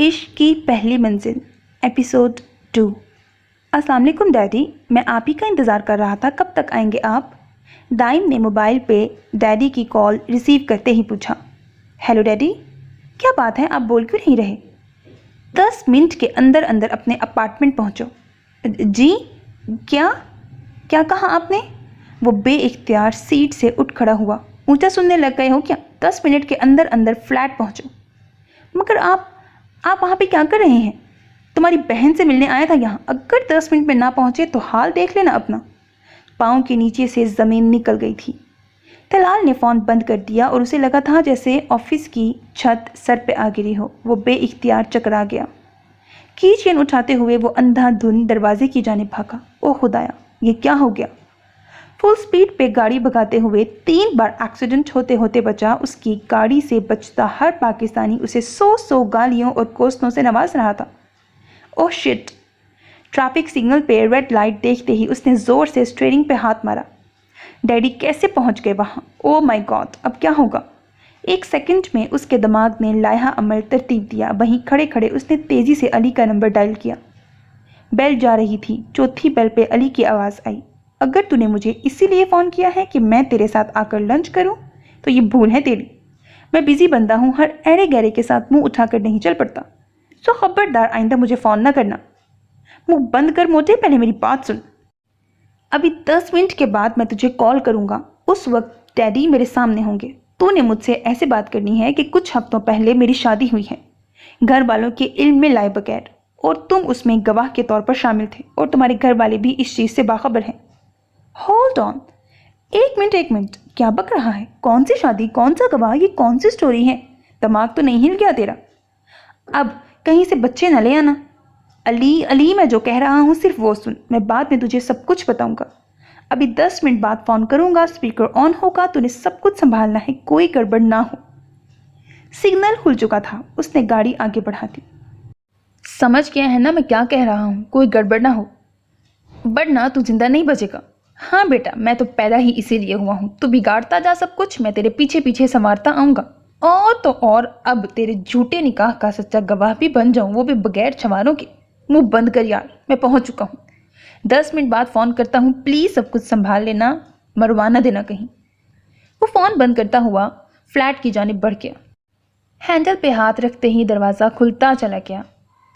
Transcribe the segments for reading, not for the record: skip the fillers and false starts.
عشق کی پہلی منزل ایپیسوڈ 2۔ السلام علیکم ڈیڈی، میں آپ ہی کا انتظار کر رہا تھا، کب تک آئیں گے آپ؟ دائم نے موبائل پہ ڈیڈی کی کال ریسیو کرتے ہی پوچھا۔ ہیلو ڈیڈی، کیا بات ہے، آپ بول کیوں نہیں رہے؟ 10 منٹ کے اندر اندر اپنے اپارٹمنٹ پہنچو۔ جی کیا کہا آپ نے؟ وہ بے اختیار سیٹ سے اٹھ کھڑا ہوا۔ اونچا سننے لگ گئے ہو کیا؟ 10 منٹ کے اندر اندر فلیٹ پہنچو۔ مگر آپ وہاں پہ کیا کر رہے ہیں؟ تمہاری بہن سے ملنے آیا تھا یہاں، اگر 10 منٹ میں نہ پہنچے تو حال دیکھ لینا اپنا۔ پاؤں کے نیچے سے زمین نکل گئی تھی۔ طلال نے فون بند کر دیا اور اسے لگا تھا جیسے آفس کی چھت سر پہ آ گری ہو۔ وہ بے اختیار چکرا گیا۔ کی چین اٹھاتے ہوئے وہ اندھا دھند دروازے کی جانب بھاگا۔ او خدایا، یہ کیا ہو گیا؟ فل سپیڈ پہ گاڑی بھگاتے ہوئے 3 بار ایکسیڈنٹ ہوتے ہوتے بچا۔ اس کی گاڑی سے بچتا ہر پاکستانی اسے 100 گالیوں اور کوسنوں سے نواز رہا تھا۔ اوہ شٹ! ٹریفک سگنل پہ ریڈ لائٹ دیکھتے ہی اس نے زور سے اسٹیئرنگ پہ ہاتھ مارا۔ ڈیڈی کیسے پہنچ گئے وہاں؟ او مائی گاڈ، اب کیا ہوگا؟ 1 سیکنڈ میں اس کے دماغ نے لائحہ عمل ترتیب دیا۔ وہیں کھڑے کھڑے اس نے تیزی سے علی کا نمبر ڈائل کیا۔ بیل جا رہی تھی۔ چوتھی بیل پہ علی کی آواز آئی۔ اگر تو نے مجھے اسی لیے فون کیا ہے کہ میں تیرے ساتھ آ کر لنچ کروں تو یہ بھول ہے تیری۔ میں بزی بندہ ہوں، ہر ایرے گہرے کے ساتھ منہ اٹھا کر نہیں چل پڑتا، سو خبردار آئندہ مجھے فون نہ کرنا۔ منہ بند کر موٹے، پہلے میری بات سن۔ ابھی 10 منٹ کے بعد میں تجھے کال کروں گا، اس وقت ڈیڈی میرے سامنے ہوں گے۔ تو نے مجھ سے ایسے بات کرنی ہے کہ کچھ ہفتوں پہلے میری شادی ہوئی ہے، گھر والوں کے علم میں لائے بغیر، اور تم اس میں گواہ کے طور پر شامل تھے، اور تمہارے گھر والے بھی اس چیز سے باخبر ہیں۔ ہولڈ آن، ایک منٹ، کیا بک رہا ہے؟ کون سی شادی، کون سا گواہ، یہ کون سی سٹوری ہے؟ دماغ تو نہیں ہل گیا تیرا؟ اب کہیں سے بچے نہ لے آنا۔ علی میں جو کہہ رہا ہوں صرف وہ سن، میں بعد میں تجھے سب کچھ بتاؤں گا۔ ابھی 10 منٹ بعد فون کروں گا، اسپیکر آن ہوگا، تو نے سب کچھ سنبھالنا ہے، کوئی گڑبڑ نہ ہو۔ سگنل کھل چکا تھا، اس نے گاڑی آگے بڑھا دی۔ سمجھ گیا ہے نا میں کیا کہہ رہا ہوں؟ کوئی گڑبڑ نہ ہو، ورنہ تو زندہ نہیں بچے گا۔ ہاں بیٹا، میں تو پیدا ہی اسی لیے ہوا ہوں، تو بگاڑتا جا سب کچھ، میں تیرے پیچھے پیچھے سنوارتا آؤں گا، اور تو اور اب تیرے جھوٹے نکاح کا سچا گواہ بھی بن جاؤں، وہ بھی بغیر چھواروں کے۔ منہ بند کر یار، میں پہنچ چکا ہوں، 10 منٹ بعد فون کرتا ہوں، پلیز سب کچھ سنبھال لینا، مروانا دینا کہیں۔ وہ فون بند کرتا ہوا فلیٹ کی جانب بڑھ گیا۔ ہینڈل پہ ہاتھ رکھتے ہی دروازہ کھلتا چلا گیا۔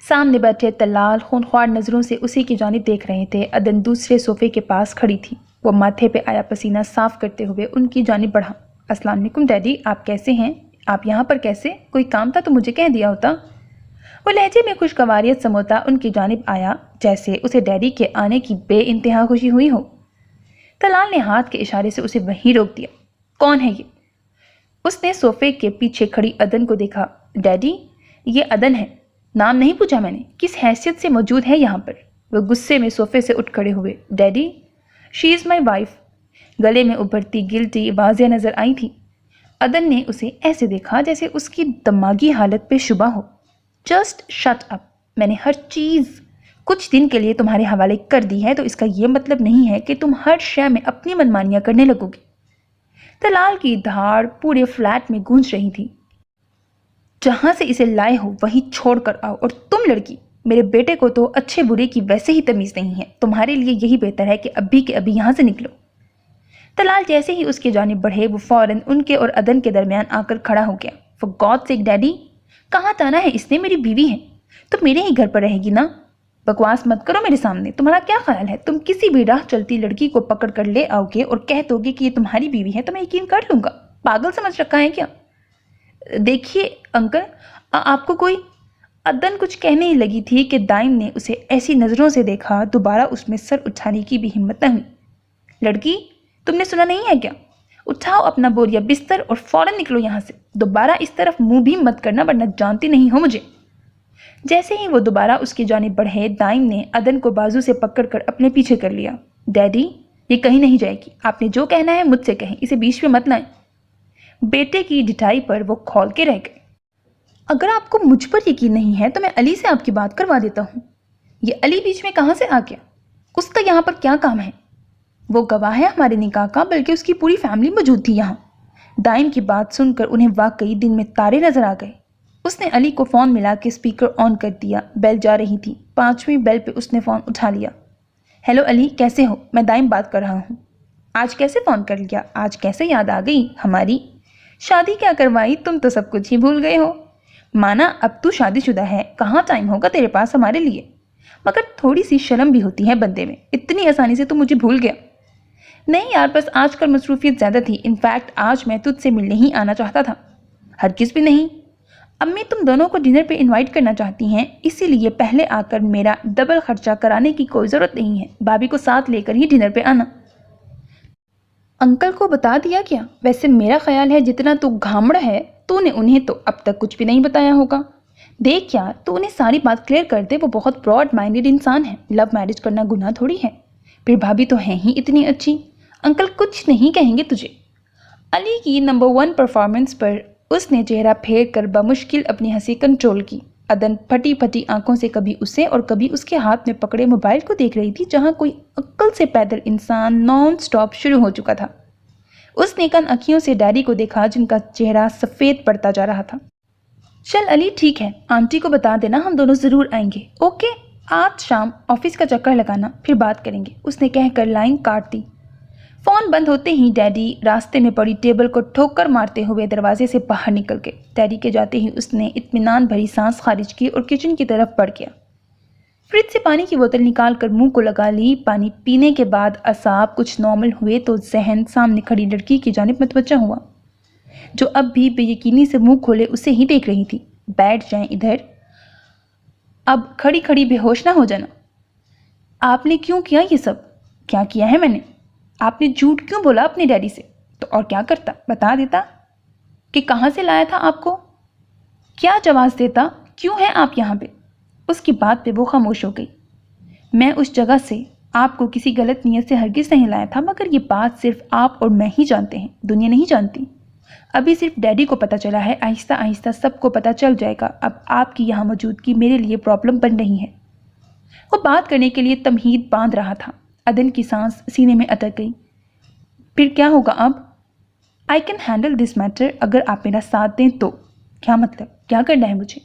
سامنے بیٹھے طلال خونخوار نظروں سے اسی کی جانب دیکھ رہے تھے۔ عدن دوسرے صوفے کے پاس کھڑی تھی۔ وہ ماتھے پہ آیا پسینہ صاف کرتے ہوئے ان کی جانب بڑھا۔ السلام علیکم ڈیڈی، آپ کیسے ہیں؟ آپ یہاں پر کیسے؟ کوئی کام تھا تو مجھے کہہ دیا ہوتا۔ وہ لہجے میں خوشگواریت سموتا ان کی جانب آیا، جیسے اسے ڈیڈی کے آنے کی بے انتہا خوشی ہوئی ہو۔ طلال نے ہاتھ کے اشارے سے اسے وہیں روک دیا۔ کون ہے یہ؟ اس نے صوفے کے پیچھے کھڑی عدن کو دیکھا۔ ڈیڈی، یہ عدن ہے، نام نہیں پوچھا میں نے، کس حیثیت سے موجود ہے یہاں پر؟ وہ غصے میں صوفے سے اٹھ کھڑے ہوئے۔ Daddy, she is my wife. گلے میں ابھرتی گلٹی آوازیں نظر آئی تھی۔ عدن نے اسے ایسے دیکھا جیسے اس کی دماغی حالت پہ شبہ ہو۔ جسٹ شٹ اپ، میں نے ہر چیز کچھ دن کے لیے تمہارے حوالے کر دی ہے، تو اس کا یہ مطلب نہیں ہے کہ تم ہر شے میں اپنی منمانیاں کرنے لگو گے۔ طلال کی دھاڑ پورے فلیٹ میں گونج رہی تھی۔ جہاں سے اسے لائے ہو وہیں چھوڑ کر آؤ، اور تم لڑکی، میرے بیٹے کو تو اچھے برے کی ویسے ہی تمیز نہیں ہے، تمہارے لیے یہی بہتر ہے کہ ابھی کے ابھی یہاں سے نکلو۔ طلال جیسے ہی اس کی جانب بڑھے، وہ فوراً ان کے اور عدن کے درمیان آ کر کھڑا ہو گیا۔ فار گاڈ سیک ڈیڈی، کہاں جانا ہے اس نے؟ میری بیوی ہے، تو میرے ہی گھر پر رہے گی نا؟ بکواس مت کرو میرے سامنے، تمہارا کیا خیال ہے تم کسی بھی راہ چلتی لڑکی کو پکڑ کر لے آؤ گے اور کہہ دو گے کہ یہ تمہاری بیوی ہے تو میں یقین کر لوں گا؟ پاگل سمجھ رکھا ہے کیا؟ دیکھیے انکل، آپ کو کوئی… عدن کچھ کہنے ہی لگی تھی کہ دائم نے اسے ایسی نظروں سے دیکھا، دوبارہ اس میں سر اٹھانے کی بھی ہمت نہ ہوئی۔ لڑکی، تم نے سنا نہیں ہے کیا؟ اٹھاؤ اپنا بوریا بستر اور فوراً نکلو یہاں سے، دوبارہ اس طرف منہ بھی مت کرنا ورنہ جانتی نہیں ہو مجھے۔ جیسے ہی وہ دوبارہ اس کی جانب بڑھے، دائم نے عدن کو بازو سے پکڑ کر اپنے پیچھے کر لیا۔ ڈیڈی، یہ کہیں نہیں جائے گی، آپ نے جو کہنا ہے مجھ سے کہیں، اسے بیچ میں مت لائیں۔ بیٹے کی ڈٹائی پر وہ کھول کے رہ گئے۔ اگر آپ کو مجھ پر یقین نہیں ہے تو میں علی سے آپ کی بات کروا دیتا ہوں۔ یہ علی بیچ میں کہاں سے آ گیا؟ اس کا یہاں پر کیا کام ہے؟ وہ گواہ ہے ہمارے نکاح کا، بلکہ اس کی پوری فیملی موجود تھی یہاں۔ دائم کی بات سن کر انہیں واقعی دن میں تارے نظر آ گئے۔ اس نے علی کو فون ملا کے اسپیکر آن کر دیا۔ بیل جا رہی تھی۔ 5ویں بیل پہ اس نے فون اٹھا لیا۔ ہیلو علی، کیسے ہو؟ میں دائم بات کر رہا ہوں۔ آج کیسے فون کر لیا؟ آج کیسے یاد آ گئی ہماری؟ شادی کیا کروائی، تم تو سب کچھ ہی بھول گئے ہو۔ مانا اب تو شادی شدہ ہے، کہاں ٹائم ہوگا تیرے پاس ہمارے لیے؟ مگر تھوڑی سی شرم بھی ہوتی ہے بندے میں، اتنی آسانی سے تو مجھے بھول گیا۔ نہیں یار، بس آج کل مصروفیت زیادہ تھی۔ انفیکٹ آج میں تجھ سے ملنے ہی آنا چاہتا تھا۔ ہرگز بھی نہیں، امی تم دونوں کو ڈنر پہ انوائٹ کرنا چاہتی ہیں، اسی لیے پہلے آ کر میرا ڈبل خرچہ کرانے کی کوئی ضرورت نہیں ہے۔ بھابھی کو ساتھ لے کر ہی ڈنر پہ آنا۔ انکل کو بتا دیا کیا؟ ویسے میرا خیال ہے جتنا تو گھامڑ ہے، تو نے انہیں تو اب تک کچھ بھی نہیں بتایا ہوگا۔ دیکھ یار، تو انہیں ساری بات کلیئر کر دے، وہ بہت براڈ مائنڈڈ انسان ہے۔ لو میرج کرنا گناہ تھوڑی ہے، پھر بھابھی تو ہیں ہی اتنی اچھی، انکل کچھ نہیں کہیں گے تجھے۔ علی کی نمبر 1 پرفارمنس پر اس نے چہرہ پھیر کر بمشکل اپنی ہنسی کنٹرول کی۔ عدن پھٹی پھٹی آنکھوں سے کبھی اسے اور کبھی اس کے ہاتھ میں پکڑے موبائل کو دیکھ رہی تھی، جہاں کوئی عقل سے پیدل انسان نان سٹاپ شروع ہو چکا تھا۔ اس نے کن اکھیوں سے ڈیڈی کو دیکھا، جن کا چہرہ سفید پڑتا جا رہا تھا۔ چل علی ٹھیک ہے، آنٹی کو بتا دینا ہم دونوں ضرور آئیں گے۔ اوکے، آج شام آفس کا چکر لگانا، پھر بات کریں گے، اس نے کہہ کر لائن کاٹ دی۔ فون بند ہوتے ہی ڈیڈی راستے میں پڑی ٹیبل کو ٹھوکر مارتے ہوئے دروازے سے باہر نکل گئے۔ ڈیڈی کے جاتے ہی اس نے اطمینان بھری سانس خارج کی اور کچن کی طرف بڑھ گیا۔ فریج سے پانی کی بوتل نکال کر منہ کو لگا لی۔ پانی پینے کے بعد اعصاب کچھ نارمل ہوئے تو ذہن سامنے کھڑی لڑکی کی جانب متوجہ ہوا، جو اب بھی بے یقینی سے منہ کھولے اسے ہی دیکھ رہی تھی۔ بیٹھ جائیں ادھر، اب کھڑی کھڑی بے ہوش نہ ہو جانا۔ آپ نے کیوں کیا یہ سب؟ کیا کیا ہے میں نے؟ آپ نے جھوٹ کیوں بولا اپنے ڈیڈی سے؟ تو اور کیا کرتا، بتا دیتا کہ کہاں سے لایا تھا آپ کو، کیا جواز دیتا، کیوں ہیں آپ یہاں پہ؟ اس کی بات پہ وہ خاموش ہو گئی۔ میں اس جگہ سے آپ کو کسی غلط نیت سے ہرگز نہیں لایا تھا، مگر یہ بات صرف آپ اور میں ہی جانتے ہیں، دنیا نہیں جانتی۔ ابھی صرف ڈیڈی کو پتہ چلا ہے، آہستہ آہستہ سب کو پتہ چل جائے گا۔ اب آپ کی یہاں موجودگی میرے لیے پرابلم بن رہی ہے۔ وہ بات کرنے کے لیے تمہید باندھ رہا تھا۔ عدن کی سانس سینے میں اٹک گئی۔ پھر کیا ہوگا اب؟ I can handle this matter, اگر آپ میرا ساتھ دیں تو۔ کیا مطلب، کیا کرنا ہے مجھے؟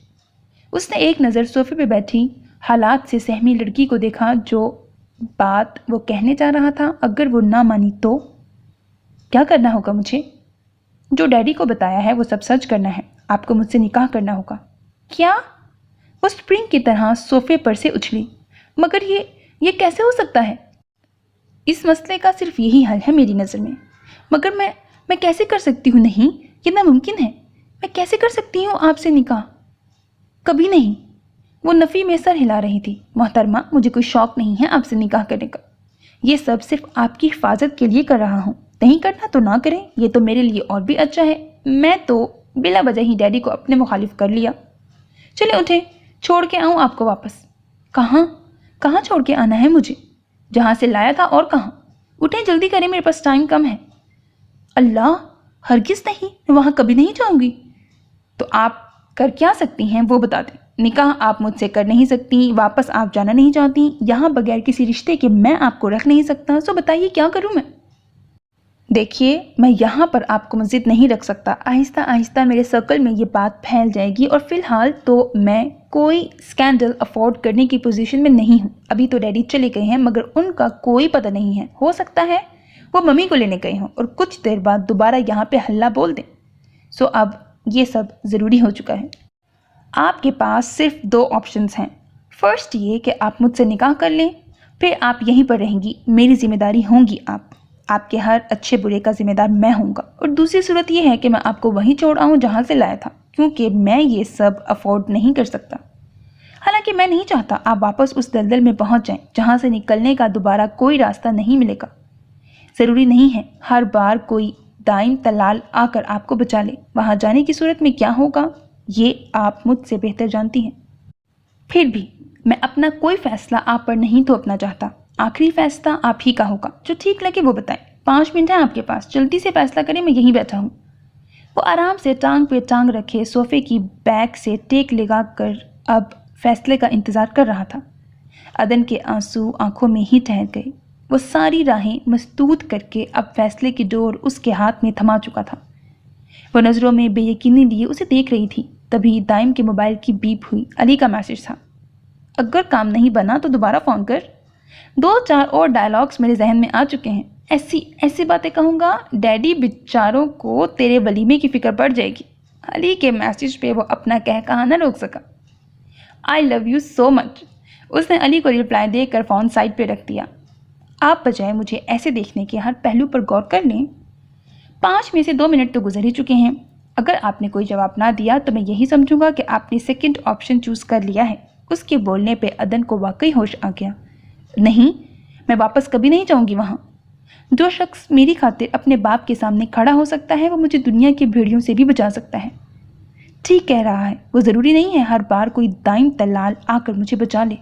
اس نے ایک نظر صوفے پہ بیٹھی حالات سے سہمی لڑکی کو دیکھا، جو بات وہ کہنے جا رہا تھا اگر وہ نہ مانی تو؟ کیا کرنا ہوگا مجھے؟ جو ڈیڈی کو بتایا ہے وہ سب سچ کرنا ہے، آپ کو مجھ سے نکاح کرنا ہوگا۔ کیا؟ وہ اسپرنگ کی طرح صوفے پر سے اچھلی۔ مگر یہ کیسے ہو سکتا ہے؟ اس مسئلے کا صرف یہی حل ہے میری نظر میں۔ مگر میں کیسے کر سکتی ہوں؟ نہیں، یہ ناممکن ہے۔ میں کیسے کر سکتی ہوں آپ سے نکاح؟ کبھی نہیں۔ وہ نفی میں سر ہلا رہی تھی۔ محترمہ، مجھے کوئی شوق نہیں ہے آپ سے نکاح کرنے کا، یہ سب صرف آپ کی حفاظت کے لیے کر رہا ہوں۔ نہیں کرنا تو نہ کریں، یہ تو میرے لیے اور بھی اچھا ہے۔ میں تو بلا وجہ ہی ڈیڈی کو اپنے مخالف کر لیا۔ چلے اٹھیں، چھوڑ کے آؤں آپ کو واپس۔ کہاں چھوڑ کے آنا ہے مجھے؟ جہاں سے لایا تھا، اور کہاں؟ اٹھیں جلدی کریں، میرے پاس ٹائم کم ہے۔ اللہ، ہرگز نہیں، میں وہاں کبھی نہیں جاؤں گی۔ تو آپ کر کیا سکتی ہیں وہ بتا دیں۔ نکاح آپ مجھ سے کر نہیں سکتی، واپس آپ جانا نہیں چاہتی، یہاں بغیر کسی رشتے کے میں آپ کو رکھ نہیں سکتا، سو بتائیے کیا کروں میں؟ دیکھیے، میں یہاں پر آپ کو مزید نہیں رکھ سکتا۔ آہستہ آہستہ میرے سرکل میں یہ بات پھیل جائے گی، اور فی الحال تو میں کوئی اسکینڈل افورڈ کرنے کی پوزیشن میں نہیں ہوں۔ ابھی تو ڈیڈی چلے گئے ہیں، مگر ان کا کوئی پتہ نہیں ہے، ہو سکتا ہے وہ ممی کو لینے گئے ہوں اور کچھ دیر بعد دوبارہ یہاں پہ ہلہ بول دیں۔ سو اب یہ سب ضروری ہو چکا ہے۔ آپ کے پاس صرف 2 آپشنز ہیں۔ فرسٹ یہ کہ آپ مجھ سے نکاح کر لیں، پھر آپ یہیں پر رہیں گی، میری ذمہ داری ہوں گی آپ کے ہر اچھے برے کا ذمہ دار میں ہوں گا۔ اور دوسری صورت یہ ہے کہ میں آپ کو وہیں چھوڑ آؤں جہاں سے لایا تھا، کیونکہ میں یہ سب افورڈ نہیں کر سکتا۔ حالانکہ میں نہیں چاہتا آپ واپس اس دلدل میں پہنچ جائیں جہاں سے نکلنے کا دوبارہ کوئی راستہ نہیں ملے گا۔ ضروری نہیں ہے ہر بار کوئی دائم تلال آ کر آپ کو بچا لے۔ وہاں جانے کی صورت میں کیا ہوگا یہ آپ مجھ سے بہتر جانتی ہیں۔ پھر بھی میں اپنا کوئی فیصلہ آپ پر نہیں تھوپنا چاہتا، آخری فیصلہ آپ ہی کا ہوگا، جو ٹھیک لگے وہ بتائیں۔ 5 منٹ ہیں آپ کے پاس، جلدی سے فیصلہ کریں، میں یہیں بیٹھا ہوں۔ وہ آرام سے ٹانگ پہ ٹانگ رکھے صوفے کی بیک سے ٹیک لگا کر اب فیصلے کا انتظار کر رہا تھا۔ عدن کے آنسو آنکھوں میں ہی ٹھہر گئے۔ وہ ساری راہیں مسدود کر کے اب فیصلے کی ڈور اس کے ہاتھ میں تھما چکا تھا۔ وہ نظروں میں بے یقینی لیے اسے دیکھ رہی تھی۔ तभी दाइम के मोबाइल की बीप हुई। अली का मैसेज था, अगर काम नहीं बना तो दोबारा फ़ोन कर। 2-4 और डायलॉग्स मेरे जहन में आ चुके हैं। ऐसी ऐसी बातें कहूँगा डैडी बेचारों को तेरे वलीमे की फ़िक्र पड़ जाएगी। अली के मैसेज पे वो अपना कह कहा न रोक सका। I love you so much. उसने अली को रिप्लाई देकर फ़ोन साइड पे रख दिया। आप बजाय मुझे ऐसे देखने के हर पहलू पर गौर कर लें। 5 में से 2 मिनट तो गुजर ही चुके हैं। अगर आपने कोई जवाब ना दिया तो मैं यही समझूंगा कि आपने सेकंड ऑप्शन चूज़ कर लिया है। उसके बोलने पे अदन को वाकई होश आ गया। नहीं, मैं वापस कभी नहीं जाऊंगी वहाँ। जो शख्स मेरी खातिर अपने बाप के सामने खड़ा हो सकता है वो मुझे दुनिया की भेड़ियों से भी बचा सकता है। ठीक कह रहा है, वो ज़रूरी नहीं है हर बार कोई दाइम दलाल आकर मुझे बचा ले।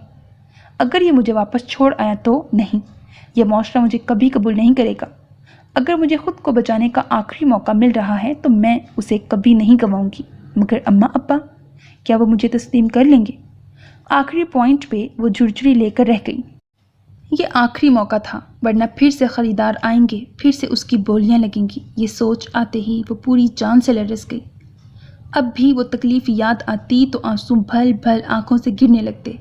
अगर ये मुझे वापस छोड़ आया तो नहीं, यह मुआशरा मुझे कभी कबूल नहीं करेगा। अगर मुझे खुद को बचाने का आखिरी मौका मिल रहा है तो मैं उसे कभी नहीं गंवाऊंगी। मगर अम्मा अब्बा, क्या वो मुझे तस्लीम कर लेंगे? आखिरी पॉइंट पे वो झुरझुरी लेकर रह गई। ये आखिरी मौका था, वरना फिर से ख़रीदार आएंगे, फिर से उसकी बोलियां लगेंगी। ये सोच आते ही वो पूरी जान से लरस गई। अब भी वो तकलीफ़ याद आती तो आंसू भल भल आंखों से गिरने लगते।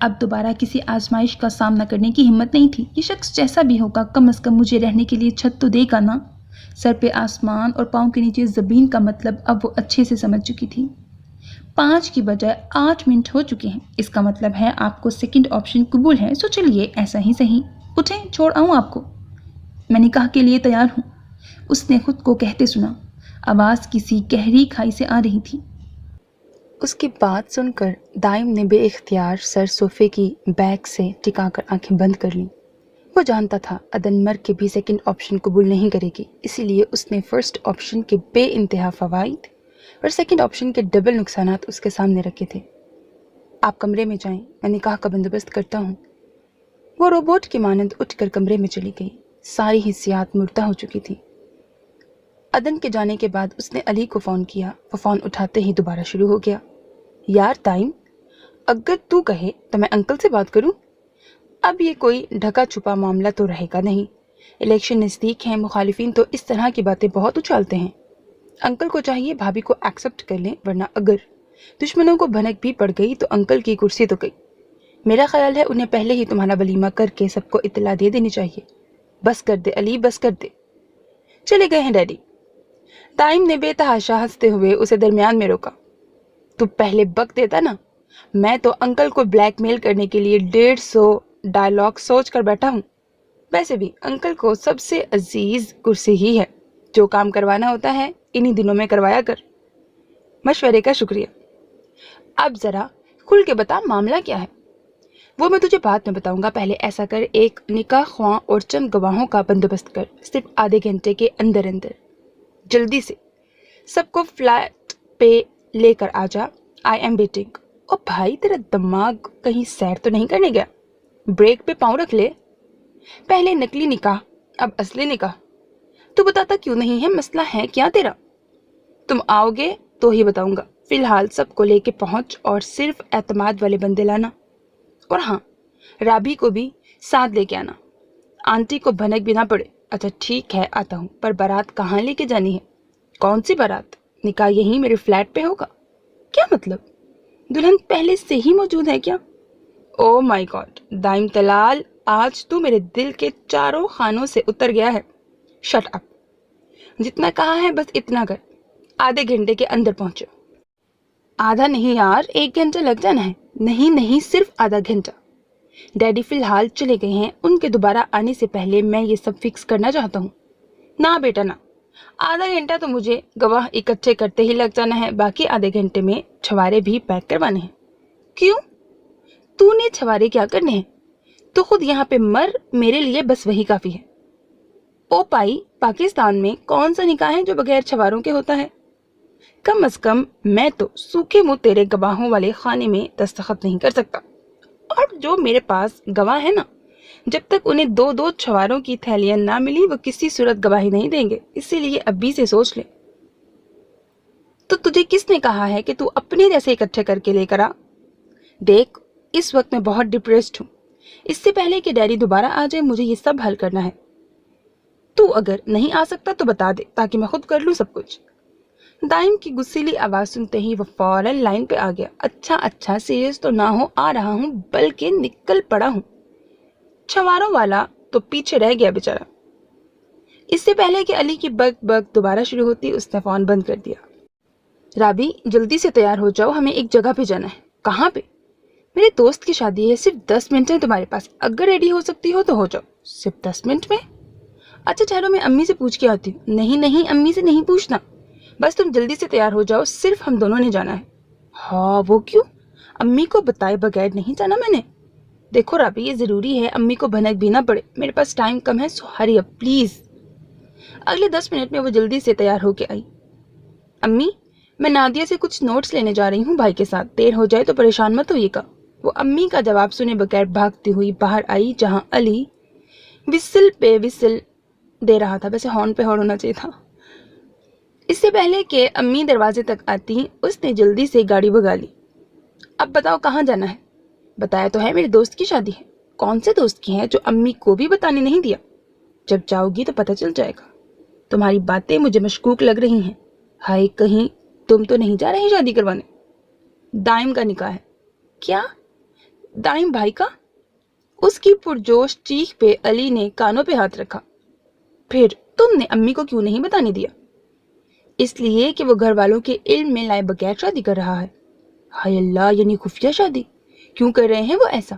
अब दोबारा किसी आजमाइश का सामना करने की हिम्मत नहीं थी। ये शख्स जैसा भी होगा कम से कम मुझे रहने के लिए छत तो देगा ना। सर पे आसमान और पाँव के नीचे ज़मीन का मतलब अब वो अच्छे से समझ चुकी थी। 5 की बजाय 8 मिनट हो चुके हैं। इसका मतलब है आपको सेकंड ऑप्शन कबूल है। सो चलिए ऐसा ही सही, उठें, छोड़ आऊँ आपको। मैं निकाह के लिए तैयार हूँ, उसने खुद को कहते सुना। आवाज़ किसी गहरी खाई से आ रही थी। उसकी बात सुनकर दाइम ने बेइख्तियार सर सोफे की बैक से टिकाकर आंखें बंद कर लीं। वो जानता था अदन मर के भी सेकंड ऑप्शन कबूल नहीं करेगी, इसीलिए उसने फर्स्ट ऑप्शन के बेइंतहा फ़वाइद और सेकंड ऑप्शन के डबल नुकसानात उसके सामने रखे थे। आप कमरे में जाएं, मैं निकाह का बंदोबस्त करता हूँ। वो रोबोट की मानंद उठकर कमरे में चली गई। सारी हिस्सियात मुर्दा हो चुकी थी। अदन के जाने के बाद उसने अली को फ़ोन किया। वो फ़ोन उठाते ही दोबारा शुरू हो गया। यार टाइम, अगर तू कहे तो मैं अंकल से बात करूं। अब ये कोई ढका छुपा मामला तो रहेगा नहीं। इलेक्शन नज़दीक है, मुखालिफिन तो इस तरह की बातें बहुत उछालते हैं। अंकल को चाहिए भाभी को एक्सेप्ट कर लें, वरना अगर दुश्मनों को भनक भी पड़ गई तो अंकल की कुर्सी तो गई। मेरा ख्याल है उन्हें पहले ही तुम्हारा वलीमा करके सबको इत्तला दे देनी चाहिए। बस कर दे अली, बस कर दे। चले गए हैं डैडी। टाइम ने बेतहाशा हंसते हुए उसे दरमियान में रोका। तू पहले बक देता ना, मैं तो अंकल को ब्लैकमेल करने के लिए 150 डायलॉग सोच कर बैठा हूँ। वैसे भी अंकल को सबसे अजीज कुर्सी ही है। जो काम करवाना होता है इन्हीं दिनों में करवाया कर। मशवरे का शुक्रिया। अब जरा खुल के बता मामला क्या है। वो मैं तुझे बाद में बताऊंगा। पहले ऐसा कर, एक निकाह ख्वां और चंद गवाहों का बंदोबस्त कर। सिर्फ आधे घंटे के अंदर अंदर जल्दी से सबको फ्लैट पे लेकर आ जा। I am waiting. ओ भाई, तेरा दिमाग कहीं सैर तो नहीं करने गया? ब्रेक पे पाँव रख ले। पहले नकली निकाह, अब असली निकाह। तू बताता क्यों नहीं है? मसला है क्या तेरा? तुम आओगे तो ही बताऊंगा। फिलहाल सबको लेके पहुंच और सिर्फ एतमाद वाले बंदे लाना। और हाँ, राबी को भी साथ लेके आना। आंटी को भनक भी ना पड़े। अच्छा ठीक है, आता हूँ। पर बारात कहाँ लेके जानी है? कौन सी बारात? निकाह यहीं मेरे फ्लैट पे होगा? क्या मतलब? दुल्हन पहले से ही मौजूद है क्या? ओ माय गॉड दाइम तलाल, आज तू मेरे दिल के चारों खानों से उतर गया है। Shut up. जितना कहा है बस इतना कर। आधे घंटे के अंदर पहुंचो। आधा नहीं यार, 1 घंटा लग जाना है। नहीं नहीं, सिर्फ आधा घंटा। डैडी फिलहाल चले गए हैं, उनके दोबारा आने से पहले मैं ये सब फिक्स करना चाहता हूँ। ना बेटा ना, आधा घंटा तो मुझे गवाह इकट्ठे करते ही लग जाना है। बाकी आधे घंटे में छवारे भी पैक करवाने हैं। क्यों? तूने छवारे क्या करने हैं? तो खुद यहाँ पे मर, मेरे लिए बस वही काफी है। ओ पाई, पाकिस्तान में कौन सा निकाह है जो बगैर छवारों के होता है? कम से कम मैं तो सूखे मुंह तेरे गवाहों वाले खाने में दस्तखत नहीं कर सकता। और जो मेरे पास गवाह है ना, जब तक उन्हें 2-2 छवारों की थैलियां ना मिली वो किसी सूरत गवाही नहीं देंगे। इसीलिए अभी से सोच ले। तो तुझे किसने कहा है कि तू अपने जैसे इकट्ठे करके लेकर आ? देख, इस वक्त मैं बहुत डिप्रेस्ड हूँ। इससे पहले कि डैडी दोबारा आ जाए मुझे ये सब हल करना है। तू अगर नहीं आ सकता तो बता दे ताकि मैं खुद कर लूँ सब कुछ। دائم کی غصیلی آواز سنتے ہی وہ فوراً لائن پہ آ گیا۔ اچھا سیریس تو نہ ہو آ رہا ہوں، بلکہ نکل پڑا ہوں۔ چھواروں والا تو پیچھے رہ گیا بیچارہ۔ اس سے پہلے کہ علی کی بک بک دوبارہ شروع ہوتی اس نے فون بند کر دیا۔ رابی جلدی سے تیار ہو جاؤ، ہمیں ایک جگہ پہ جانا ہے۔ کہاں پہ؟ میرے دوست کی شادی ہے، صرف 10 منٹ ہیں تمہارے پاس، اگر ریڈی ہو سکتی ہو تو ہو جاؤ۔ صرف 10 منٹ میں؟ اچھا ٹھہرو، میں امی سے پوچھ کے آتی ہوں۔ نہیں امی سے نہیں پوچھنا، بس تم جلدی سے تیار ہو جاؤ، صرف ہم دونوں نے جانا ہے۔ ہاں وہ کیوں؟ امی کو بتائے بغیر نہیں جانا میں نے۔ دیکھو رابی یہ ضروری ہے، امی کو بھنک بھی نہ پڑے، میرے پاس ٹائم کم ہے، سو ہری اپ پلیز۔ اگلے 10 منٹ میں وہ جلدی سے تیار ہو کے آئی۔ امی میں نادیہ سے کچھ نوٹس لینے جا رہی ہوں بھائی کے ساتھ، دیر ہو جائے تو پریشان مت ہوئیے گا۔ وہ امی کا جواب سنے بغیر بھاگتی ہوئی باہر آئی، جہاں علی وسل پہ وسل دے رہا تھا۔ ویسے ہارن پہ ہارن ہونا چاہیے تھا۔ اس سے پہلے کہ امی دروازے تک آتی اس نے جلدی سے گاڑی بھگا لی۔ اب بتاؤ کہاں جانا ہے؟ بتایا تو ہے، میرے دوست کی شادی ہے۔ کون سے دوست کی ہے جو امی کو بھی بتانے نہیں دیا؟ جب جاؤ گی تو پتہ چل جائے گا۔ تمہاری باتیں مجھے مشکوک لگ رہی ہیں۔ ہائے کہیں تم تو نہیں جا رہی شادی کروانے؟ دائم کا نکاح ہے۔ کیا؟ دائم بھائی کا؟ اس کی پرجوش چیخ پہ علی نے کانوں پہ ہاتھ رکھا۔ پھر تم نے امی کو کیوں نہیں بتانے دیا؟ اس لیے کہ وہ گھر والوں کے علم میں لائے بغیر شادی کر رہا ہے۔ ہائے اللہ، یعنی خفیہ شادی؟ کیوں کر رہے ہیں وہ ایسا؟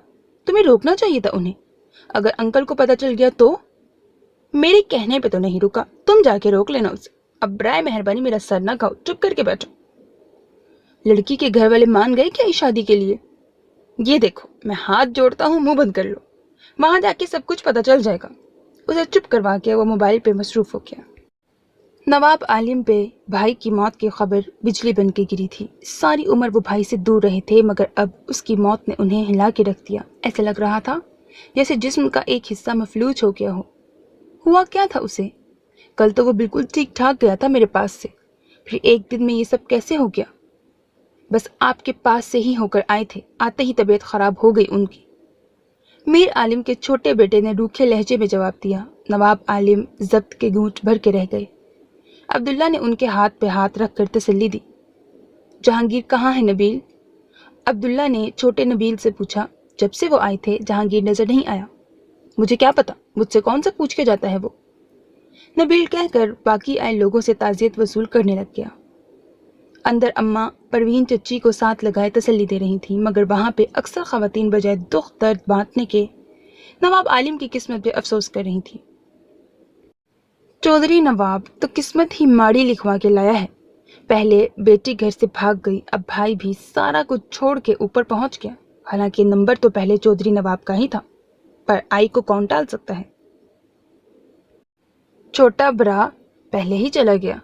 تمہیں روکنا چاہیے تھا انہیں۔ اگر انکل کو پتہ چل گیا تو؟ میرے کہنے پہ تو نہیں رکا، تم جا کے روک لینا اسے۔ اب برائے مہربانی میرا سر نہ کھاؤ، چپ کر کے بیٹھو۔ لڑکی کے گھر والے مان گئے کیا اس شادی کے لیے؟ یہ دیکھو میں ہاتھ جوڑتا ہوں، منہ بند کر لو، وہاں جا کے سب کچھ پتہ چل جائے گا۔ اسے چپ کروا کے وہ موبائل پہ مصروف ہو گیا۔ نواب عالم پہ بھائی کی موت کی خبر بجلی بن کے گری تھی۔ ساری عمر وہ بھائی سے دور رہے تھے، مگر اب اس کی موت نے انہیں ہلا کے رکھ دیا۔ ایسے لگ رہا تھا جیسے جسم کا ایک حصہ مفلوج ہو گیا ہو۔ ہوا کیا تھا اسے؟ کل تو وہ بالکل ٹھیک ٹھاک گیا تھا میرے پاس سے، پھر ایک دن میں یہ سب کیسے ہو گیا؟ بس آپ کے پاس سے ہی ہو کر آئے تھے، آتے ہی طبیعت خراب ہو گئی ان کی۔ میر عالم کے چھوٹے بیٹے نے روکھے لہجے میں جواب دیا۔ نواب عالم ضبط کے گونٹ بھر کے رہ گئے۔ عبداللہ نے ان کے ہاتھ پہ ہاتھ رکھ کر تسلی دی۔ جہانگیر کہاں ہے نبیل؟ عبداللہ نے چھوٹے نبیل سے پوچھا۔ جب سے وہ آئے تھے جہانگیر نظر نہیں آیا۔ مجھے کیا پتا، مجھ سے کون سا پوچھ کے جاتا ہے وہ؟ نبیل کہہ کر باقی آئے لوگوں سے تعزیت وصول کرنے لگ گیا۔ اندر اماں پروین چچی کو ساتھ لگائے تسلی دے رہی تھیں، مگر وہاں پہ اکثر خواتین بجائے دکھ درد بانٹنے کے نواب عالم کی قسمت پہ افسوس کر رہی تھیں۔ چودھری نواب تو قسمت ہی ماڑی لکھوا کے لایا ہے۔ پہلے بیٹی گھر سے بھاگ گئی، اب بھائی بھی سارا کچھ چھوڑ کے اوپر پہنچ گیا۔ حالانکہ نمبر تو پہلے چودھری نواب کا ہی تھا، پر آئی کو کون ٹال سکتا ہے؟ چھوٹا برا پہلے ہی چلا گیا۔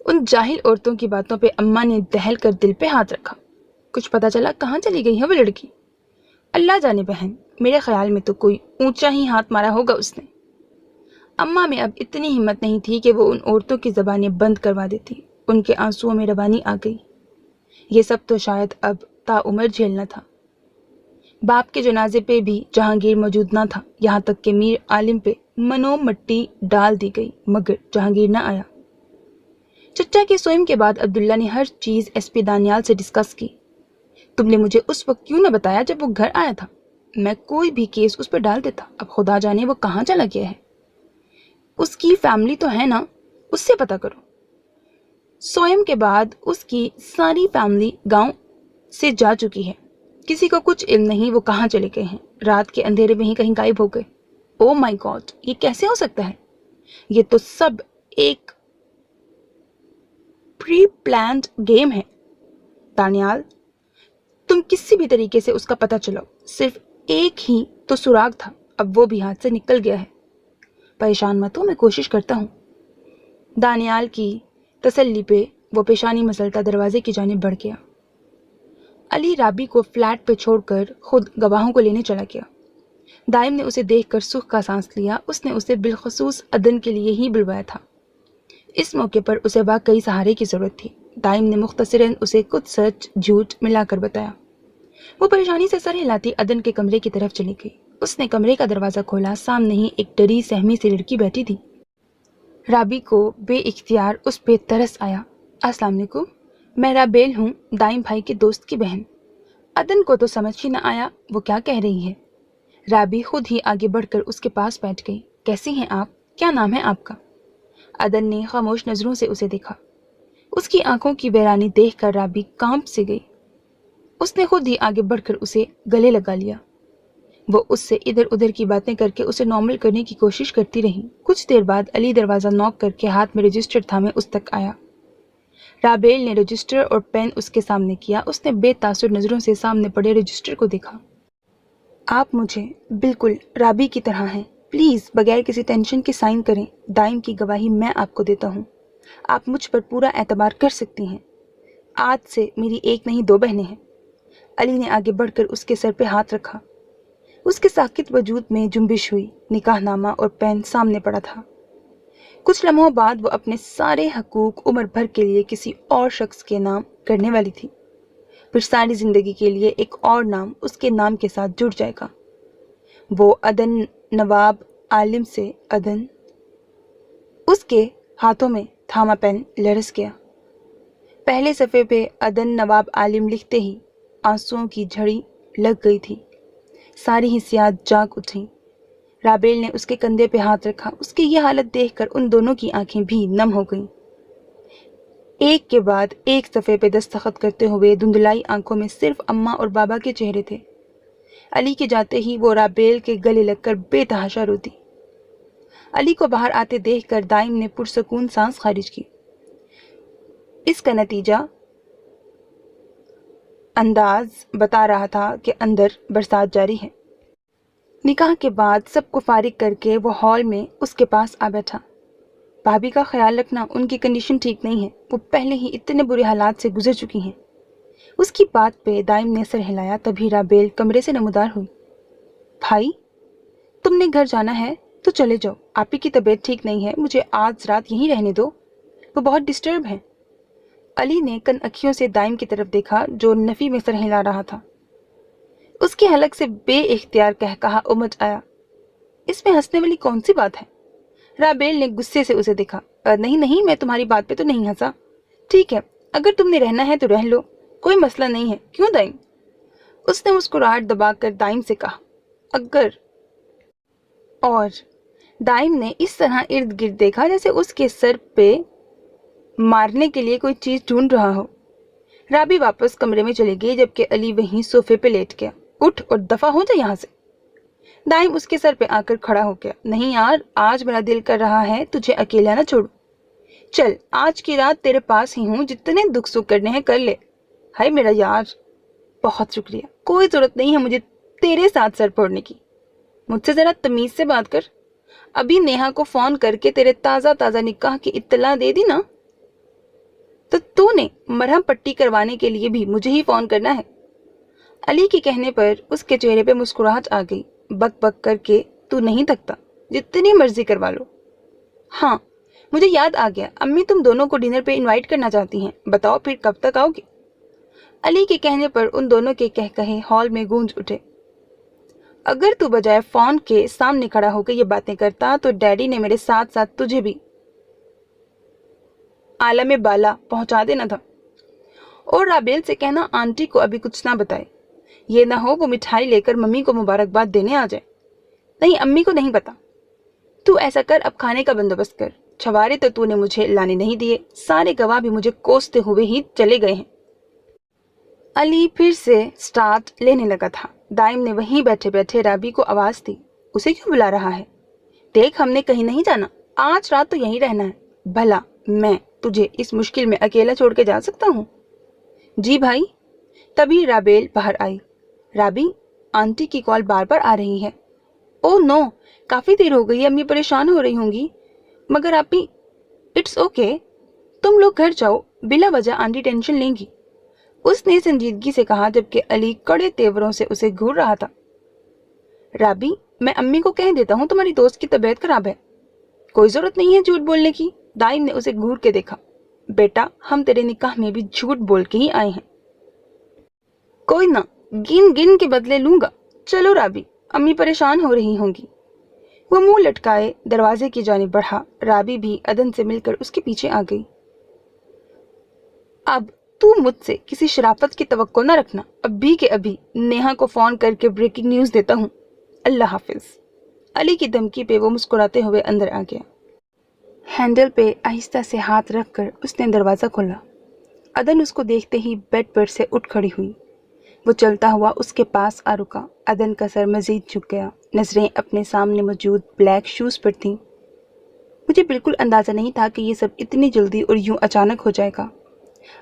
ان جاہل عورتوں کی باتوں پہ اماں نے دہل کر دل پہ ہاتھ رکھا۔ کچھ پتا چلا کہاں چلی گئی ہے وہ لڑکی؟ اللہ جانے بہن، میرے خیال میں تو کوئی اونچا ہی ہاتھ مارا ہوگا اس نے۔ اماں میں اب اتنی ہمت نہیں تھی کہ وہ ان عورتوں کی زبانیں بند کروا دیتی۔ ان کے آنسوؤں میں روانی آ گئی۔ یہ سب تو شاید اب تا عمر جھیلنا تھا۔ باپ کے جنازے پہ بھی جہانگیر موجود نہ تھا، یہاں تک کہ میر عالم پہ منو مٹی ڈال دی گئی، مگر جہانگیر نہ آیا۔ چچا کے سوئم کے بعد عبداللہ نے ہر چیز ایس پی دانیال سے ڈسکس کی۔ تم نے مجھے اس وقت کیوں نہ بتایا جب وہ گھر آیا تھا؟ میں کوئی بھی کیس اس پہ ڈال دیتا۔ اب خدا جانے وہ کہاں چلا گیا ہے۔ اس کی فیملی تو ہے نا، اس سے پتا کرو۔ سوئم کے بعد اس کی ساری فیملی گاؤں سے جا چکی ہے، کسی کو کچھ علم نہیں وہ کہاں چلے گئے ہیں۔ رات کے اندھیرے میں ہی کہیں غائب ہو گئے۔ او مائی گاڈ، یہ کیسے ہو سکتا ہے؟ یہ تو سب ایک پری پلانڈ گیم ہے۔ دانیال تم کسی بھی طریقے سے اس کا پتہ چلاؤ، صرف ایک ہی تو سراغ تھا، اب وہ بھی ہاتھ سے نکل گیا ہے۔ پریشان مت ہو، میں کوشش کرتا ہوں۔ دانیال کی تسلی پہ وہ پیشانی مسلتا دروازے کی جانب بڑھ گیا۔ علی رابی کو فلیٹ پہ چھوڑ کر خود گواہوں کو لینے چلا گیا۔ دائم نے اسے دیکھ کر سکھ کا سانس لیا۔ اس نے اسے بالخصوص عدن کے لیے ہی بلوایا تھا۔ اس موقع پر اسے واقعی سہارے کی ضرورت تھی۔ دائم نے مختصراً اسے کچھ سچ جھوٹ ملا کر بتایا۔ وہ پریشانی سے سر ہلاتی عدن کے کمرے کی طرف چلی گئی۔ اس نے کمرے کا دروازہ کھولا، سامنے ہی ایک ڈری سہمی سی لڑکی بیٹھی تھی۔ رابی کو بے اختیار اس پہ ترس آیا۔ अस्सलाम वालेकुम, मैं राबेल हूँ, दाइम भाई के दोस्त की बहन। अदन को तो समझ ही न आया वो क्या कह रही है। राबी खुद ही आगे बढ़कर उसके पास बैठ गई। कैसी हैं आप? क्या नाम है आपका? अदन ने खामोश नजरों से उसे देखा। उसकी आंखों की वीरानी देखकर राबी कांप से गई। उसने खुद ही आगे बढ़कर उसे गले लगा लिया। वो उससे इधर उधर की बातें करके उसे नॉर्मल करने की कोशिश करती रही। कुछ देर बाद अली दरवाजा नॉक करके हाथ में रजिस्टर थामे उस तक आया। राबेल ने रजिस्टर और पेन उसके सामने किया। उसने बेतासुर नजरों से सामने पड़े रजिस्टर को देखा। आप मुझे बिल्कुल राबी की तरह हैं। प्लीज बगैर किसी टेंशन के साइन करें। दाइम की गवाही मैं आपको देता हूँ। आप मुझ पर पूरा एतबार कर सकती हैं। आज से मेरी एक नहीं दो बहनें हैं। अली ने आगे बढ़कर उसके सर पे हाथ रखा। उसके साकित वजूद में जुम्बिश हुई। निकाहनामा और पेन सामने पड़ा था। कुछ लम्हों बाद वो अपने सारे हकूक उम्र भर के लिए किसी और शख्स के नाम करने वाली थी। फिर सारी जिंदगी के लिए एक और नाम उसके नाम के साथ जुड़ जाएगा। वो अदन नवाब आलिम से अदन। उसके हाथों में थामा पेन लरस गया। पहले सफ़े पे अदन नवाब आलिम लिखते ही आंसुओं की झड़ी लग गई थी। सारी हिस्सियात जाग उठी। राबेल ने उसके कंधे पे हाथ रखा। उसकी ये हालत देखकर उन दोनों की आंखें भी नम हो गईं। एक के बाद एक सफ़े पे दस्तखत करते हुए धुंधलाई आंखों में सिर्फ अम्मा और बाबा के चेहरे थे। अली के जाते ही वो राबेल के गले लगकर बेतहाशा रोती। अली को बाहर आते देखकर दाइम ने पुरसकून सांस खारिज की। इसका नतीजा अंदाज बता रहा था कि अंदर बरसात जारी है। निकाह के बाद सबको फारिग करके वो हॉल में उसके पास आ बैठा। भाभी का ख्याल रखना, उनकी कंडीशन ठीक नहीं है। वो पहले ही इतने बुरे हालात से गुजर चुकी हैं। उसकी बात पे दाइम ने सर हिलाया। तभी राबेल कमरे से नमूदार हुई। भाई, तुमने घर जाना है तो चले जाओ। आपी की तबीयत ठीक नहीं है, मुझे आज रात यहीं रहने दो। वो बहुत डिस्टर्ब है। अली ने कन अखियों से दाइम की तरफ देखा जो नफी में सर हिला रहा था। उसके हलक से बेइख्तियार कहकहा उमड़ आया। इसमें हंसने वाली कौन सी बात है? राबेल ने गुस्से से उसे देखा। नहीं नहीं, मैं तुम्हारी बात पे तो नहीं हंसा। ठीक है, अगर तुमने रहना है तो रह लो, कोई मसला नहीं है। क्यों दाइम? उसने मुस्कुराहट दबाकर दाइम से कहा। अगर। और दाइम ने इस तरह इर्द गिर्द देखा जैसे उसके सर पे मारने के लिए कोई चीज ढूंढ रहा हो। राबी वापस कमरे में चली गई जबकि अली वहीं सोफे पे लेट गया। उठ और दफा हो जा यहाँ से। दाइम उसके सर पे आकर खड़ा हो गया। नहीं यार, आज मेरा दिल कर रहा है तुझे अकेला ना छोड़ू। चल, आज की रात तेरे पास ही हूँ, जितने दुख सुख करने हैं कर ले। हाय मेरा यार, बहुत शुक्रिया। कोई जरूरत नहीं है मुझे तेरे साथ सर फोड़ने की। मुझसे जरा तमीज से बात कर। अभी नेहा को फोन करके तेरे ताजा ताजा निकाह की इत्तला दे दी ना, तो तूने मरहम पट्टी करवाने के लिए भी मुझे ही फोन करना है। अली के कहने पर उसके चेहरे पे मुस्कुराहट आ गई। बक बक करके तू नहीं थकता, जितनी मर्जी करवा लो। हाँ, मुझे याद आ गया, अम्मी तुम दोनों को डिनर पे इनवाइट करना चाहती हैं। बताओ फिर कब तक आओगे? अली के कहने पर उन दोनों के कह कहे हॉल में गूंज उठे। अगर तू बजाय फोन के सामने खड़ा होकर ये बातें करता तो डैडी ने मेरे साथ साथ तुझे भी आलम बाला पहुंचा देना था। और राबेल से कहना आंटी को अभी कुछ ना बताए। ये ना हो वो मिठाई लेकर मम्मी को मुबारकबाद देने आ जाए। नहीं, अम्मी को नहीं पता। तू ऐसा कर, अब खाने का बंदोबस्त कर। छवारे तो तूने मुझे लाने नहीं दिए, सारे गवाह भी मुझे कोसते हुए ही चले गए हैं। अली फिर से स्टार्ट लेने लगा था। दाइम ने वहीं बैठे बैठे राबी को आवाज दी। उसे क्यों बुला रहा है? देख, हमने कहीं नहीं जाना, आज रात तो यहीं रहना है। भला मैं तुझे इस मुश्किल में अकेला छोड़ के जा सकता हूँ? जी भाई। तभी राबेल बाहर आई। राबी, आंटी की कॉल बार बार आ रही है। ओह नो, काफी देर हो गई, अम्मी परेशान हो रही होंगी। मगर आपी, इट्स ओके, तुम लोग घर जाओ, बिला वजह आंटी टेंशन लेंगी, उसने संजीदगी से कहा जबकि अली कड़े तेवरों से उसे घूर रहा था। राबी, मैं अम्मी को कह देता हूँ तुम्हारी दोस्त की तबीयत खराब है। कोई जरूरत नहीं है झूठ बोलने की। दाइम ने उसे घूर के देखा। बेटा, हम तेरे निकाह में भी झूठ बोल के ही आए हैं। कोई ना, गिन गिन के बदले लूंगा। चलो राबी, अम्मी परेशान हो रही होंगी। वो मुंह लटकाए दरवाजे की जानिब बढ़ा। राबी भी अदन से मिलकर उसके पीछे आ गई। अब तू मुझसे किसी शराफत की तवक्को न रखना। अभी के अभी नेहा को फ़ोन करके ब्रेकिंग न्यूज़ देता हूँ। अल्लाह हाफिज़। अली की धमकी पे वो मुस्कुराते हुए अंदर आ गया। हैंडल पे आहिस्ता से हाथ रखकर उसने दरवाज़ा खोला। अदन उसको देखते ही बेड पर से उठ खड़ी हुई। वो चलता हुआ उसके पास आ रुका। अदन का सर मज़ीद झुक गया। नज़रें अपने सामने मौजूद ब्लैक शूज़ पर थीं। मुझे बिल्कुल अंदाज़ा नहीं था कि ये सब इतनी जल्दी और यूं अचानक हो जाएगा।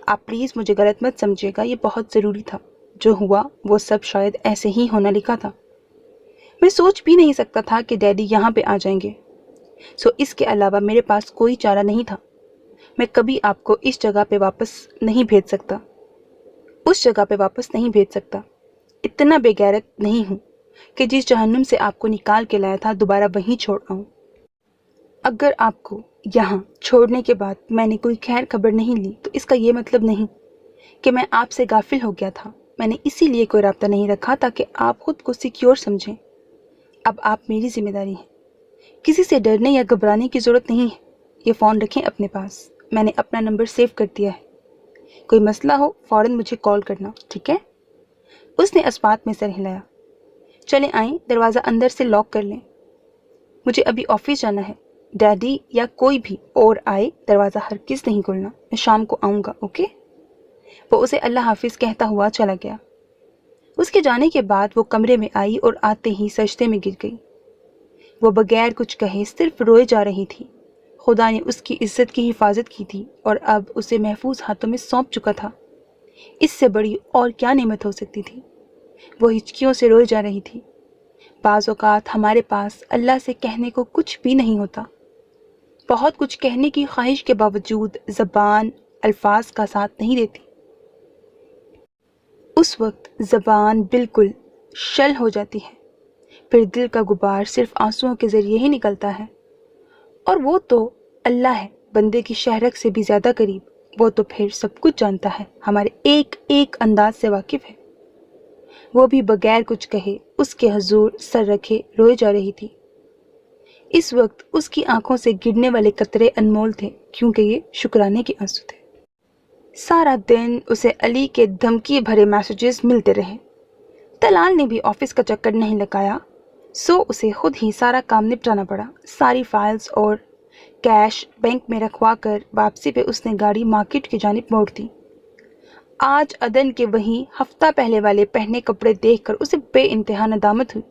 आप प्लीज़ मुझे गलत मत समझिएगा, ये बहुत ज़रूरी था। जो हुआ वो सब शायद ऐसे ही होना लिखा था। मैं सोच भी नहीं सकता था कि डैडी यहाँ पे आ जाएंगे। सो इसके अलावा मेरे पास कोई चारा नहीं था। मैं कभी आपको इस जगह पे वापस नहीं भेज सकता, उस जगह पे वापस नहीं भेज सकता। इतना बेगैरत नहीं हूँ कि जिस जहन्नुम से आपको निकाल के लाया था दोबारा वहीं छोड़ आऊँ। अगर आपको यहाँ छोड़ने के बाद मैंने कोई खैर खबर नहीं ली तो इसका ये मतलब नहीं कि मैं आपसे गाफिल हो गया था। मैंने इसीलिए कोई राब्ता नहीं रखा ताकि आप खुद को सिक्योर समझें। अब आप मेरी जिम्मेदारी हैं। किसी से डरने या घबराने की ज़रूरत नहीं है। ये फ़ोन रखें अपने पास। मैंने अपना नंबर सेव कर दिया है। कोई मसला हो फ़ौरन मुझे कॉल करना, ठीक है? उसने इस्पात में सर हिलाया। चलें आएँ, दरवाज़ा अंदर से लॉक कर लें। मुझे अभी ऑफिस जाना है। डैडी या कोई भी और आए दरवाज़ा हरगिज़ नहीं खोलना। मैं शाम को आऊँगा, ओके? वो उसे अल्लाह हाफिज़ कहता हुआ चला गया। उसके जाने के बाद वो कमरे में आई और आते ही सजदे में गिर गई। वो बगैर कुछ कहे सिर्फ रोए जा रही थी। खुदा ने उसकी इज्जत की हिफाजत की थी और अब उसे महफूज हाथों में सौंप चुका था। इससे बड़ी और क्या नेमत हो सकती थी? वो हिचकियों से रोए जा रही थी। बाज़ औक़ात हमारे पास अल्लाह से कहने को कुछ भी नहीं होता। बहुत कुछ कहने की ख्वाहिश के बावजूद ज़बान अल्फाज का साथ नहीं देती। उस वक्त ज़बान बिल्कुल शल हो जाती है। फिर दिल का गुबार सिर्फ आंसुओं के ज़रिए ही निकलता है। और वो तो अल्लाह है, बंदे की शहरक से भी ज़्यादा करीब। वो तो फिर सब कुछ जानता है, हमारे एक एक अंदाज से वाकिफ़ है। वो भी बगैर कुछ कहे उसके हुजूर सर रखे रोए जा रही थी। इस वक्त उसकी आंखों से गिरने वाले कतरे अनमोल थे, क्योंकि ये शुक्राने के आंसू थे। सारा दिन उसे अली के धमकी भरे मैसेजेस मिलते रहे। तलाल ने भी ऑफिस का चक्कर नहीं लगाया, सो उसे खुद ही सारा काम निपटाना पड़ा। सारी फाइल्स और कैश बैंक में रखवा कर वापसी पे उसने गाड़ी मार्केट की जानिब मोड़ दी। आज अदन के वहीं हफ्ता पहले वाले पहने कपड़े देखकर उसे बेइंतहा नदामत हुई।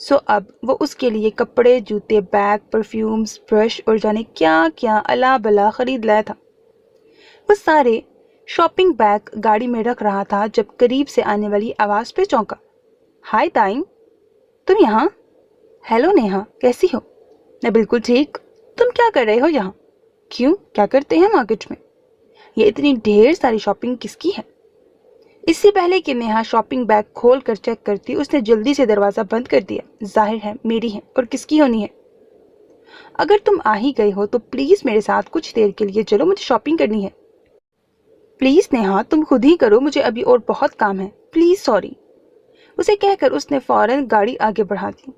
सो अब वो उसके लिए कपड़े, जूते, बैग, परफ्यूम्स, ब्रश और जाने क्या क्या अला बला खरीद लाया था। वो सारे शॉपिंग बैग गाड़ी में रख रहा था जब करीब से आने वाली आवाज़ पे चौंका। हाय ताइम, तुम यहाँ? हेलो नेहा, कैसी हो? मैं बिल्कुल ठीक। तुम क्या कर रहे हो यहाँ? क्यों, क्या करते हैं मार्केट में? ये इतनी ढेर सारी शॉपिंग किसकी है? इससे पहले कि नेहा शॉपिंग बैग खोल कर चेक करती, उसने जल्दी से दरवाज़ा बंद कर दिया। जाहिर है मेरी है, और किसकी होनी है? अगर तुम आ ही गए हो तो प्लीज़ मेरे साथ कुछ देर के लिए चलो, मुझे शॉपिंग करनी है। प्लीज़ नेहा, तुम खुद ही करो, मुझे अभी और बहुत काम है। Please, sorry. उसे कहकर उसने फ़ौरन गाड़ी आगे बढ़ा दी,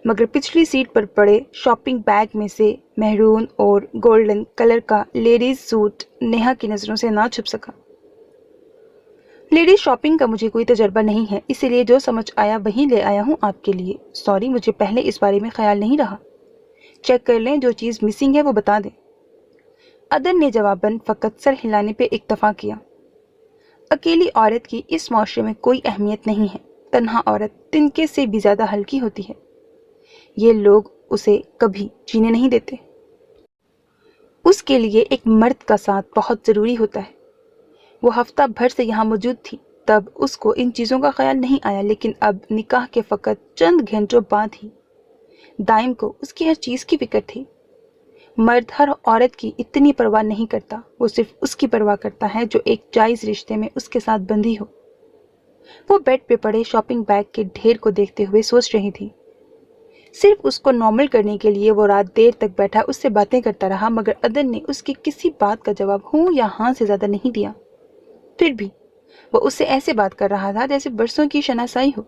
मगर पिछली सीट पर पड़े शॉपिंग बैग में से महरून और गोल्डन कलर का लेडीज़ सूट नेहा की नज़रों से ना छुप सका। लेडीज शॉपिंग का मुझे कोई तजर्बा नहीं है, इसीलिए जो समझ आया वहीं ले आया हूँ आपके लिए। सॉरी, मुझे पहले इस बारे में ख्याल नहीं रहा। चेक कर लें, जो चीज़ मिसिंग है वो बता दें। अदन ने जवाबन फ़कत सर हिलाने पे इक्तफा किया। अकेली औरत की इस माशरे में कोई अहमियत नहीं है। तन्हा औरत तिनके से भी ज़्यादा हल्की होती है। ये लोग उसे कभी जीने नहीं देते। उसके लिए एक मर्द का साथ बहुत ज़रूरी होता है। वो हफ्ता भर से यहाँ मौजूद थी, तब उसको इन चीज़ों का ख्याल नहीं आया, लेकिन अब निकाह के फ़कत चंद घंटों बाद ही दाइम को उसकी हर चीज़ की फिक्र थी। मर्द हर औरत की इतनी परवाह नहीं करता, वो सिर्फ उसकी परवाह करता है जो एक जायज़ रिश्ते में उसके साथ बंधी हो। वो बेड पे पड़े शॉपिंग बैग के ढेर को देखते हुए सोच रही थी। सिर्फ उसको नॉर्मल करने के लिए वो रात देर तक बैठा उससे बातें करता रहा, मगर अदन ने उसकी किसी बात का जवाब हूँ या हाँ से ज़्यादा नहीं दिया। फिर भी वो उससे ऐसे बात कर रहा था जैसे बरसों की शनासाई हो।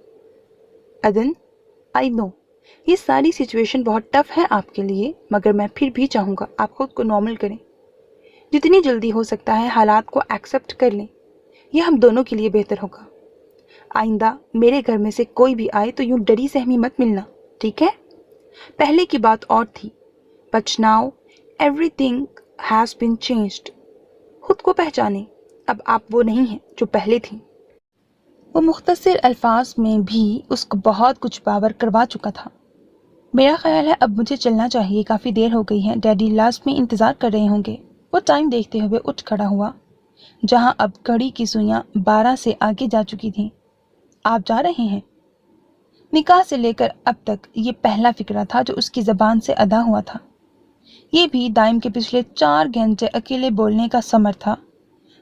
अदन, आई नो ये सारी सिचुएशन बहुत टफ है आपके लिए, मगर मैं फिर भी चाहूँगा आप खुद को नॉर्मल करें। جتنی جلدی ہو سکتا ہے حالات کو ایکسیپٹ کر لیں، یہ ہم دونوں کے لیے بہتر ہوگا۔ آئندہ میرے گھر میں سے کوئی بھی آئے تو یوں ڈری سہمی مت ملنا، ٹھیک ہے؟ پہلے کی بات اور تھی، but now every thing has been changed. خود کو پہچانے، اب آپ وہ نہیں ہیں جو پہلے تھیں۔ وہ مختصر الفاظ میں بھی اس کو بہت کچھ باور کروا چکا تھا۔ میرا خیال ہے اب مجھے چلنا چاہیے، کافی دیر ہو گئی ہے، ڈیڈی لاسٹ میں انتظار کر رہے ہوں گے۔ وہ ٹائم دیکھتے ہوئے اٹھ کھڑا ہوا، جہاں اب گھڑی کی سوئیاں 12 سے آگے جا چکی تھیں۔ آپ جا رہے ہیں؟ نکاح سے لے کر اب تک یہ پہلا فکرہ تھا جو اس کی زبان سے ادا ہوا تھا۔ یہ بھی دائم کے پچھلے 4 گھنٹے اکیلے بولنے کا ثمر تھا،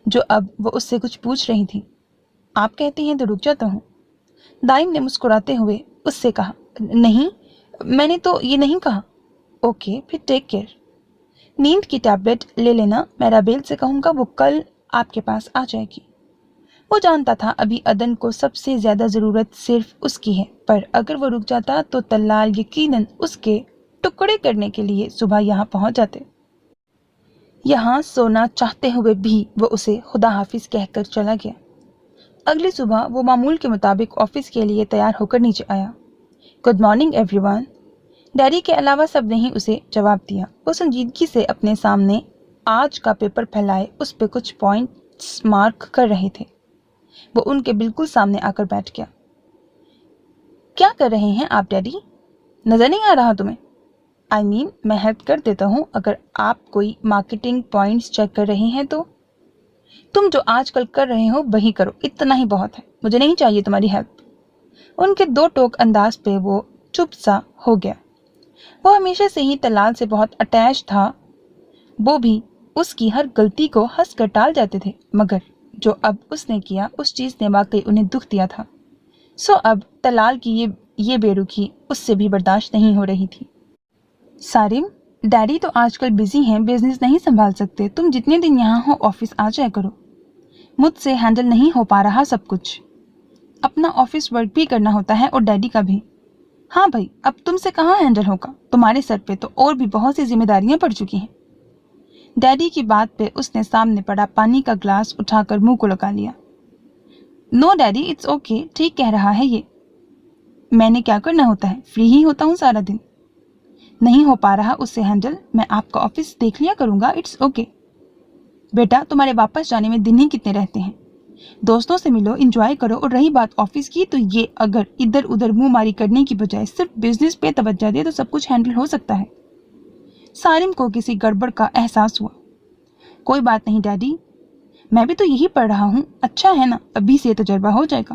جو اب وہ اس سے کچھ پوچھ رہی تھی۔ آپ کہتے ہیں تو رک جاتا ہوں۔ دائم نے مسکراتے ہوئے اس سے کہا، نہیں، میں نے تو یہ نہیں کہا۔ اوکے، پھر ٹیک کیئر۔ نیند کی ٹیبلٹ لے لینا، میں رابیل سے کہوں گا وہ کل آپ کے پاس آ جائے گی۔ وہ جانتا تھا ابھی عدن کو سب سے زیادہ ضرورت صرف اس کی ہے، پر اگر وہ رک جاتا تو طلال یقیناً اس کے ٹکڑے کرنے کے لیے صبح یہاں پہنچ جاتے۔ یہاں سونا چاہتے ہوئے بھی وہ اسے خدا حافظ کہہ کر چلا گیا۔ اگلی صبح وہ معمول کے مطابق آفس کے لیے تیار ہو کر نیچے آیا۔ Good morning every one. Daddy کے علاوہ سب نے ہی اسے جواب دیا۔ وہ سنجیدگی سے اپنے سامنے آج کا پیپر پھیلائے اس پہ کچھ پوائنٹس مارک کر رہے تھے۔ وہ ان کے بالکل سامنے آ کر بیٹھ گیا۔ کیا کر رہے ہیں آپ ڈیڈی؟ نظر نہیں آ رہا تمہیں؟ میں ہیلپ کر دیتا ہوں اگر آپ کوئی مارکیٹنگ پوائنٹس چیک کر رہی ہیں تو۔ تم جو آج کل کر رہے ہو وہی کرو، اتنا ہی بہت ہے، مجھے نہیں چاہیے تمہاری ہیلپ۔ ان کے 2 ٹوک انداز پہ وہ چپ سا ہو گیا۔ وہ ہمیشہ سے ہی طلال سے بہت اٹیچ تھا، وہ بھی اس کی ہر غلطی کو ہنس کر ٹال جاتے تھے، مگر جو اب اس نے کیا اس چیز نے واقعی انہیں دکھ دیا تھا۔ سو اب طلال کی یہ بے رخی اس سے بھی برداشت نہیں ہو رہی تھی۔ سارم، ڈیڈی تو آج کل بزی ہیں، بزنس نہیں سنبھال سکتے، تم جتنے دن یہاں ہو آفس آ جایا کرو۔ مجھ سے ہینڈل نہیں ہو پا رہا سب کچھ، اپنا آفس ورک بھی کرنا ہوتا ہے اور ڈیڈی کا بھی۔ ہاں بھائی، اب تم سے کہاں ہینڈل ہوگا، تمہارے سر پہ تو اور بھی بہت سی ذمہ داریاں پڑ چکی ہیں۔ ڈیڈی کی بات پہ اس نے سامنے پڑا پانی کا گلاس اٹھا کر منہ کو لگا لیا۔ نو ڈیڈی، اٹس اوکے، ٹھیک کہہ رہا ہے یہ۔ میں نے کیا کرنا ہوتا ہے، فری ہی ہوتا ہوں سارا دن۔ نہیں ہو پا رہا اس سے ہینڈل، میں آپ کا آفس دیکھ لیا کروں گا، اٹس اوکے۔ بیٹا، تمہارے واپس جانے میں دن ہی کتنے رہتے ہیں، دوستوں سے ملو، انجوائے کرو، اور رہی بات آفس کی تو یہ اگر ادھر ادھر منہ ماری کرنے کی بجائے صرف بزنس پہ توجہ دے تو سب کچھ ہینڈل ہو سکتا ہے۔ سارم کو کسی گڑبڑ کا احساس ہوا۔ کوئی بات نہیں ڈیڈی، میں بھی تو یہی پڑھ رہا ہوں، اچھا ہے نا، ابھی سے تجربہ ہو جائے گا۔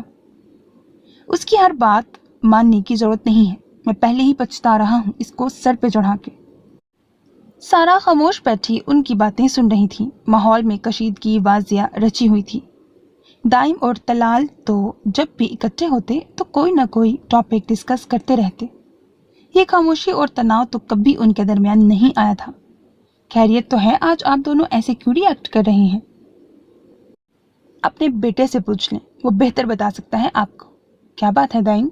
اس کی ہر بات ماننے کی ضرورت نہیں ہے، میں پہلے ہی پچھتا رہا ہوں اس کو سر پہ چڑھا کے۔ سارا خاموش بیٹھی ان کی باتیں سن رہی تھی۔ ماحول میں کشیدگی واضح رچی ہوئی تھی۔ دائم اور طلال تو جب بھی اکٹھے ہوتے تو کوئی نہ کوئی ٹاپک ڈسکس کرتے رہتے۔ یہ خاموشی اور تناؤ تو کبھی ان کے درمیان نہیں آیا تھا۔ خیریت تو ہے؟ آج آپ دونوں ایسے کیوں ری ایکٹ کر رہے ہیں؟ اپنے بیٹے سے پوچھ لیں، وہ بہتر بتا سکتا ہے آپ کو۔ کیا بات ہے دائم؟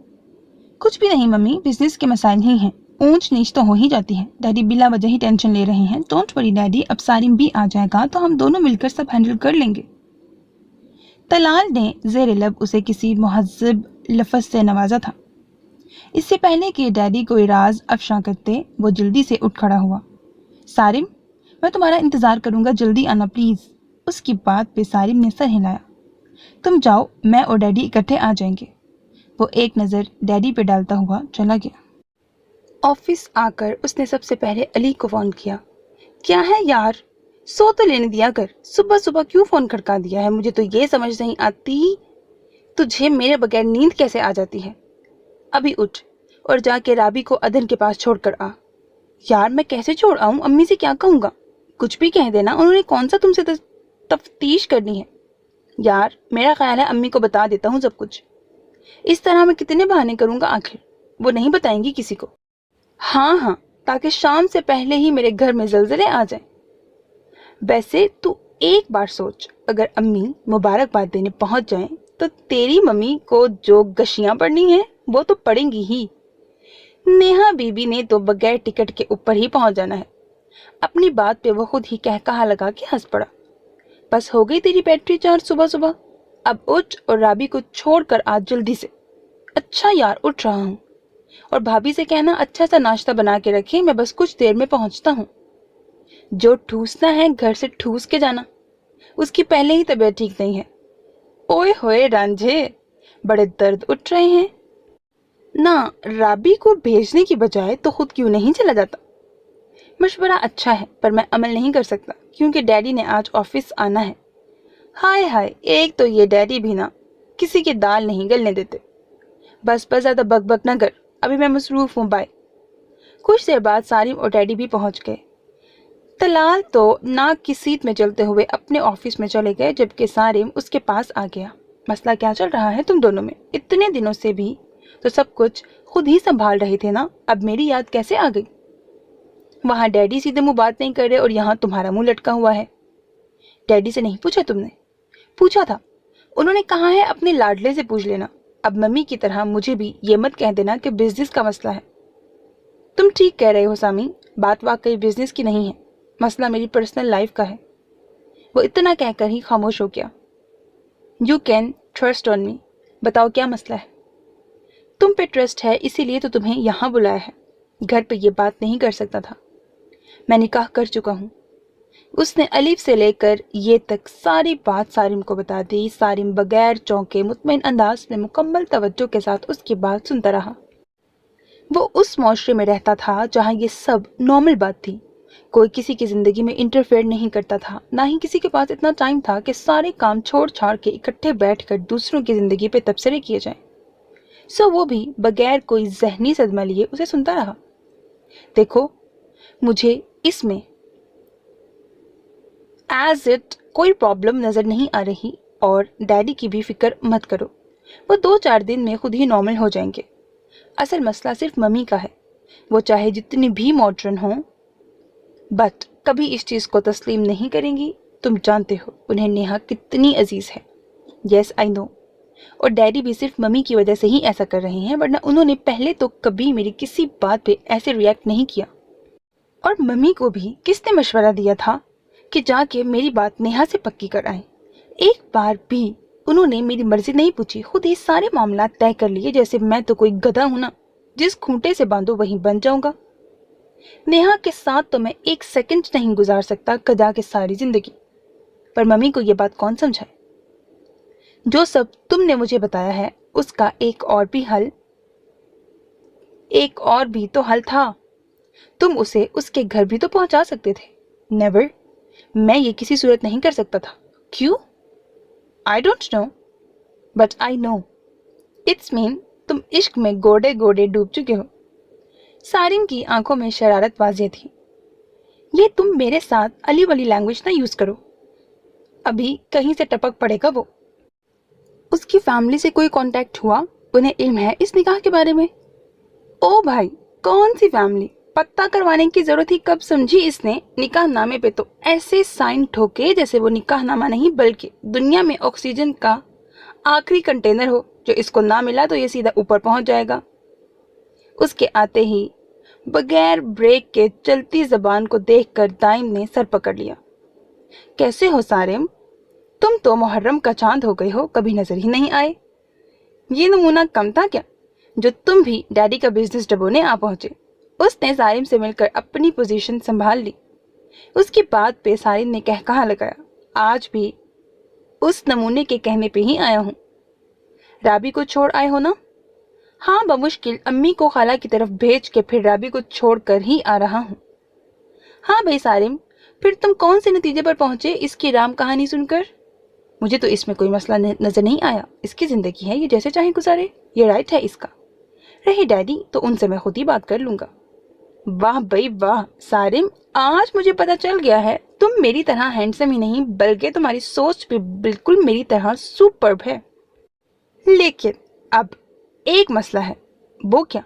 کچھ بھی نہیں ممی، بزنس کے مسائل ہی ہیں، اونچ نیچ تو ہو ہی جاتی ہے، ڈیڈی بلا وجہ ہی ٹینشن لے رہے ہیں۔ ڈونٹ وری ڈیڈی، اب سارم بھی آ جائے گا تو ہم دونوں مل کر سب ہینڈل کر لیں گے۔ طلال نے زیر لب اسے کسی مہذب لفظ سے نوازا تھا۔ اس سے پہلے کہ ڈیڈی کوئی راز افشاں کرتے وہ جلدی سے اٹھ کھڑا ہوا۔ سارم، میں تمہارا انتظار کروں گا، جلدی آنا پلیز۔ اس کی بات پہ سارم نے سر ہلایا۔ تم جاؤ، میں اور ڈیڈی اکٹھے آ جائیں گے۔ وہ ایک نظر ڈیڈی پہ ڈالتا ہوا چلا گیا۔ آفس آ کر اس نے سب سے پہلے علی کو فون کیا۔ کیا ہے یار، سو تو لینے دیا کر، صبح صبح کیوں فون کھڑکا دیا ہے؟ مجھے تو یہ سمجھ نہیں آتی تجھے میرے بغیر نیند کیسے آ جاتی ہے؟ ابھی اٹھ اور جا کے رابی کو ادھن کے پاس چھوڑ کر آ۔ یار میں کیسے چھوڑ آؤں، امی سے کیا کہوں گا؟ کچھ بھی کہہ دینا، انہوں نے کون سا تم سے تفتیش کرنی ہے؟ یار میرا خیال ہے امی کو بتا دیتا ہوں سب کچھ، اس طرح میں کتنے بہانے کروں گا، آخر وہ نہیں بتائیں گی کسی کو۔ ہاں، تاکہ شام سے پہلے ہی میرے گھر میں زلزلے آ جائیں۔ ویسے تو ایک بار سوچ، اگر امی مبارکباد دینے پہنچ جائیں تو تیری ممی کو جو گشیاں پڑنی ہیں وہ تو پڑیں گی ہی۔ نیہا بی بی نے تو بغیر ٹکٹ کے اوپر ہی پہنچ جانا ہے۔ अपनी बात पे वो खुद ही कहकहा लगा के हंस पड़ा। बस हो गई तेरी बैटरी चार्ज सुबह सुबह? अब उठ और राबी को छोड़कर आज जल्दी से। अच्छा यार, उठ रहा हूँ। और भाभी से कहना अच्छा सा नाश्ता बना के रखे, मैं बस कुछ देर में पहुंचता हूँ। जो ठूसना है घर से ठूस के जाना, उसकी पहले ही तबीयत ठीक नहीं है। ओए होए रांझे, बड़े दर्द उठ रहे हैं ना। राबी को भेजने की बजाय तो खुद क्यों नहीं चला जाता? मशवरा अच्छा है पर मैं अमल नहीं कर सकता क्योंकि डैडी ने आज ऑफिस आना है। हाय हाय, एक तो ये डैडी भी ना किसी की दाल नहीं गलने देते। बस ज्यादा बक न कर, अभी मैं मसरूफ हूँ, बाय। कुछ देर बाद सारिम और डैडी भी पहुंच गए। तलाल तो नाक की सीट में चलते हुए अपने ऑफिस में चले गए, जबकि सारिम उसके पास आ गया। मसला क्या चल रहा है तुम दोनों में? इतने दिनों से भी तो सब कुछ खुद ही संभाल रहे थे ना, अब मेरी याद कैसे आ गई? वहां डैडी सीधे मुंह बात नहीं कर रहे और यहाँ तुम्हारा मुंह लटका हुआ है। डैडी से नहीं पूछा तुमने? पूछा था, उन्होंने कहा है अपने लाडले से पूछ लेना। अब मम्मी की तरह मुझे भी ये मत कह देना कि बिजनेस का मसला है। तुम ठीक कह रहे हो सामी, बात वाकई बिजनेस की नहीं है, मसला मेरी पर्सनल लाइफ का है। वो इतना कहकर ही खामोश हो गया। You can trust on me, बताओ क्या मसला है? तुम पे ट्रस्ट है इसीलिए तो तुम्हें यहाँ बुलाया है, घर पे ये बात नहीं कर सकता था। मैं निकाह कर चुका हूँ। उसने अलीफ से लेकर ये तक सारी बात सारिम को बता दी। सारिम बगैर चौंके मुतमईन अंदाज में मुकम्मल तवज्जो के साथ उसकी बात सुनता रहा। वो उस माशरे में रहता था जहाँ ये सब नॉर्मल बात थी। कोई किसी की जिंदगी में इंटरफेयर नहीं करता था, ना ही किसी के पास इतना टाइम था कि सारे काम छोड़ छाड़ के इकट्ठे बैठकर दूसरों की जिंदगी पे तबसरे किए जाएं। सो वो भी बगैर कोई जहनी सदमा लिए उसे सुनता रहा। देखो, मुझे इसमें एज इट कोई प्रॉब्लम नजर नहीं आ रही और डैडी की भी फिक्र मत करो, वो 2-4 दिन में खुद ही नॉर्मल हो जाएंगे। असल मसला सिर्फ मम्मी का है, वो चाहे जितनी भी मॉडर्न हो बट कभी इस चीज को तस्लीम नहीं करेंगी। तुम जानते हो उन्हें नेहा कितनी अजीज है। यस आई नो, और डैडी भी सिर्फ मम्मी की वजह से ही ऐसा कर रहे हैं, वरना उन्होंने पहले तो कभी मेरी किसी बात पे ऐसे रिएक्ट नहीं किया। और मम्मी को भी किसने मशवरा दिया था कि जाके मेरी बात नेहा से पक्की कराएं? एक बार भी उन्होंने मेरी मर्जी नहीं पूछी, खुद ही सारे मामला तय कर लिए, जैसे मैं तो कोई गधा हूं ना, जिस खूंटे से बांधो वहीं बन जाऊंगा। नेहा के साथ तो मैं 1 सेकंड नहीं गुजार सकता, गधा के सारी जिंदगी। पर मम्मी को यह बात कौन समझाए? जो सब तुमने मुझे बताया है उसका एक और भी तो हल था। तुम उसे उसके घर भी तो पहुंचा सकते थे। नेवर, मैं ये किसी सूरत नहीं कर सकता था। क्यों? I don't know but I know it's mean तुम इश्क में गोडे गोडे डूब चुके हो। सारिम की आंखों में शरारत वाज़ेह थी। ये तुम मेरे साथ अली वाली लैंग्वेज ना यूज करो, अभी कहीं से टपक पड़ेगा वो। उसकी फैमिली से कोई कांटेक्ट हुआ? उन्हें इल्म है इस निकाह के बारे में? ओ भाई, कौन सी फैमिली? पता करवाने की जरूरत ही कब समझी इसने? निकाह नामे पे तो ऐसे साइन ठोके जैसे वो निकाह नामा नहीं बल्कि दुनिया में ऑक्सीजन का आखिरी कंटेनर हो, जो इसको ना मिला तो ये सीधा ऊपर पहुंच जाएगा। उसके आते ही बगैर ब्रेक के चलती जबान को देखकर दाइम ने सर पकड़ लिया। कैसे हो सारिम, तुम तो मुहर्रम का चांद हो गए हो, कभी नजर ही नहीं आए। ये नमूना कम था क्या जो तुम भी डैडी का बिजनेस डबोने आ पहुंचे? उसने सारिम से मिलकर अपनी पोजीशन संभाल ली। उसकी बात पे सारिम ने कहकहा लगाया, आज भी उस नमूने के कहने पे ही आया हूं। राबी को छोड़ आए हो ना? हाँ, बमुश्किल अम्मी को खाला की तरफ भेज के फिर राबी को छोड़ कर ही आ रहा हूँ। हाँ भाई सारिम, फिर तुम कौन से नतीजे पर पहुंचे इसकी राम कहानी सुनकर? मुझे तो इसमें कोई मसला नजर नहीं आया। इसकी जिंदगी है, ये जैसे चाहे गुजारे, ये राइट है इसका। रही डैडी तो उनसे मैं खुद ही बात कर लूंगा। वाह भाई वाह सारिम, आज मुझे पता चल गया है तुम मेरी तरह हैंडसम ही नहीं बल्कि तुम्हारी सोच भी बिल्कुल मेरी तरह सुपर्ब है। लेकिन अब एक मसला है। वो क्या?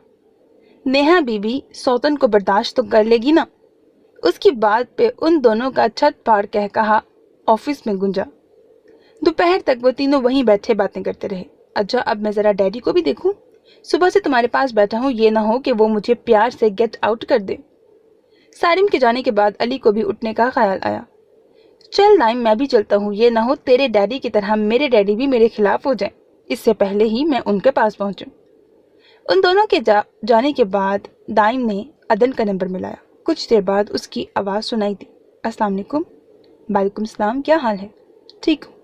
नेहा बीबी सौतन को बर्दाश्त तो कर लेगी ना? उसकी बात पे उन दोनों का छत पार कहकहा ऑफिस में गूंजा। दोपहर तक वो तीनों वहीं बैठे बातें करते रहे। अच्छा, अब मैं जरा डैडी को भी देखूं। सुबह से तुम्हारे पास बैठा हूं, ये ना हो कि वो मुझे प्यार से गेट आउट कर दे। सारिम के जाने के बाद अली को भी उठने का ख्याल आया। चल दाइम, मैं भी चलता हूँ, ये ना हो तेरे डैडी की तरह मेरे डैडी भी मेरे खिलाफ हो जाएं, इससे पहले ही मैं उनके पास पहुंचूं। उन दोनों के जाने के बाद दाइम ने अदन का नंबर मिलाया। कुछ देर बाद उसकी आवाज़ सुनाई दी। अस्सलाम वालेकुम। वालेकुम सलाम, क्या हाल है? ठीक हूँ।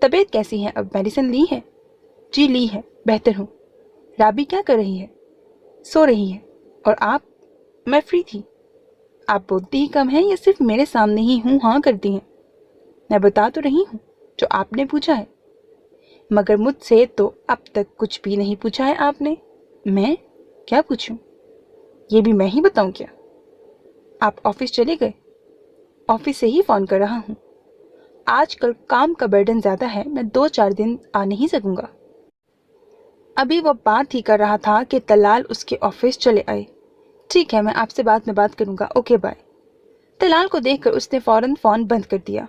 तबीयत कैसी है? अब मेडिसिन ली है? जी ली है, बेहतर हूँ। राबी क्या कर रही है? सो रही है। और आप? मैं फ्री थी। आप बोलती ही कम हैं या सिर्फ मेरे सामने ही हूँ हाँ करती हैं? मैं बता तो रही हूँ जो आपने पूछा है, मगर मुझसे तो अब तक कुछ भी नहीं पूछा है आपने। मैं क्या पूछूं? ये भी मैं ही बताऊं क्या? आप ऑफिस चले गए? ऑफिस से ही फ़ोन कर रहा हूँ। आजकल काम का बर्डन ज़्यादा है, मैं 2-4 दिन आ नहीं सकूंगा। अभी वो बात ही कर रहा था कि तलाल उसके ऑफिस चले आए। ठीक है, मैं आपसे बाद में बात करूंगा, ओके बाय। तलाल को देखकर उसने फ़ौरन फ़ोन बंद कर दिया।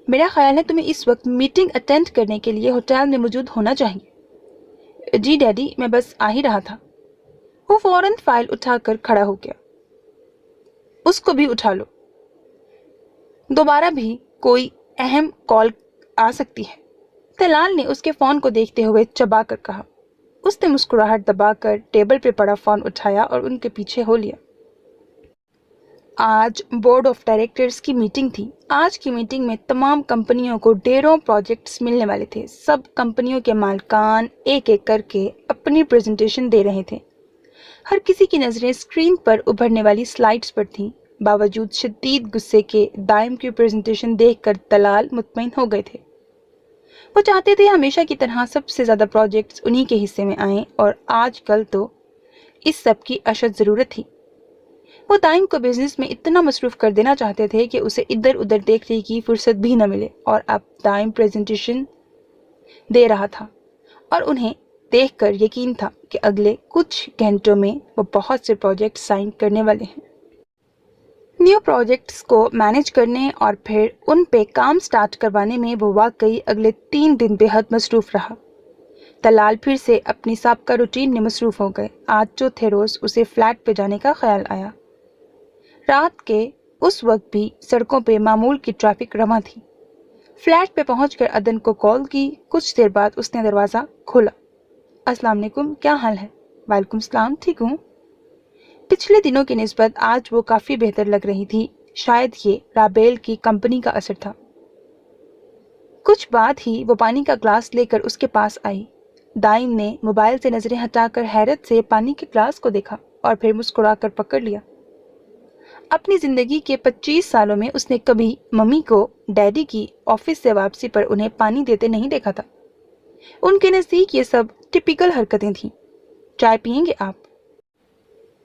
मेरा ख्याल है तुम्हें इस वक्त मीटिंग अटेंड करने के लिए होटल में मौजूद होना चाहिए। जी डैडी, मैं बस आ ही रहा था। वो फ़ौरन फाइल उठाकर खड़ा हो गया। उसको भी उठा लो, दोबारा भी कोई अहम कॉल आ सकती है। तलाल ने उसके फ़ोन को देखते हुए चबा कर कहा। उसने मुस्कुराहट दबाकर टेबल पे पड़ा फ़ोन उठाया और उनके पीछे हो लिया। आज बोर्ड ऑफ डायरेक्टर्स की मीटिंग थी। आज की मीटिंग में तमाम कंपनियों को ढेरों प्रोजेक्ट्स मिलने वाले थे। सब कंपनियों के मालिकान एक एक करके अपनी प्रेजेंटेशन दे रहे थे। हर किसी की नज़रें स्क्रीन पर उभरने वाली स्लाइड्स पर थीं। बावजूद शदीद गुस्से के दाइम की प्रेजेंटेशन देखकर तलाल मुतमईन हो गए थे। वो चाहते थे हमेशा की तरह सबसे ज़्यादा प्रोजेक्ट्स उन्हीं के हिस्से में आएं, और आजकल तो इस सब की अशद ज़रूरत थी। वो दाइम को बिजनेस में इतना मसरूफ़ कर देना चाहते थे कि उसे इधर उधर देखने की फुर्सत भी न मिले। और अब दाइम प्रेजेंटेशन दे रहा था और उन्हें देखकर यकीन था कि अगले कुछ घंटों में वो बहुत से प्रोजेक्ट साइन करने वाले हैं। न्यू प्रोजेक्ट्स को मैनेज करने और फिर उन पे काम स्टार्ट करवाने में वो वाकई अगले 3 दिन बेहद मसरूफ़ रहा। तलाल फिर से अपनी साबका रूटीन में मसरूफ़ हो गए। आज चौथे रोज़ उसे फ्लैट पे जाने का ख्याल आया। रात के उस वक्त भी सड़कों पे मामूल की ट्रैफिक रवां थी। फ्लैट पे पहुंचकर अदन को कॉल की। कुछ देर बाद उसने दरवाज़ा खोला। अस्सलाम वालेकुम, क्या हाल है? वालेकुम सलाम, ठीक हूँ। पिछले दिनों की निस्बत आज वो काफ़ी बेहतर लग रही थी। शायद ये राबेल की कंपनी का असर था। कुछ बाद ही वो पानी का ग्लास लेकर उसके पास आई। दाइम ने मोबाइल से नज़रें हटाकर हैरत से पानी के ग्लास को देखा और फिर मुस्कुराकर पकड़ लिया। अपनी ज़िंदगी के 25 सालों में उसने कभी मम्मी को डैडी की ऑफिस से वापसी पर उन्हें पानी देते नहीं देखा था। उनके नज़दीक ये सब टिपिकल हरकतें थीं। चाय पियेंगे आप?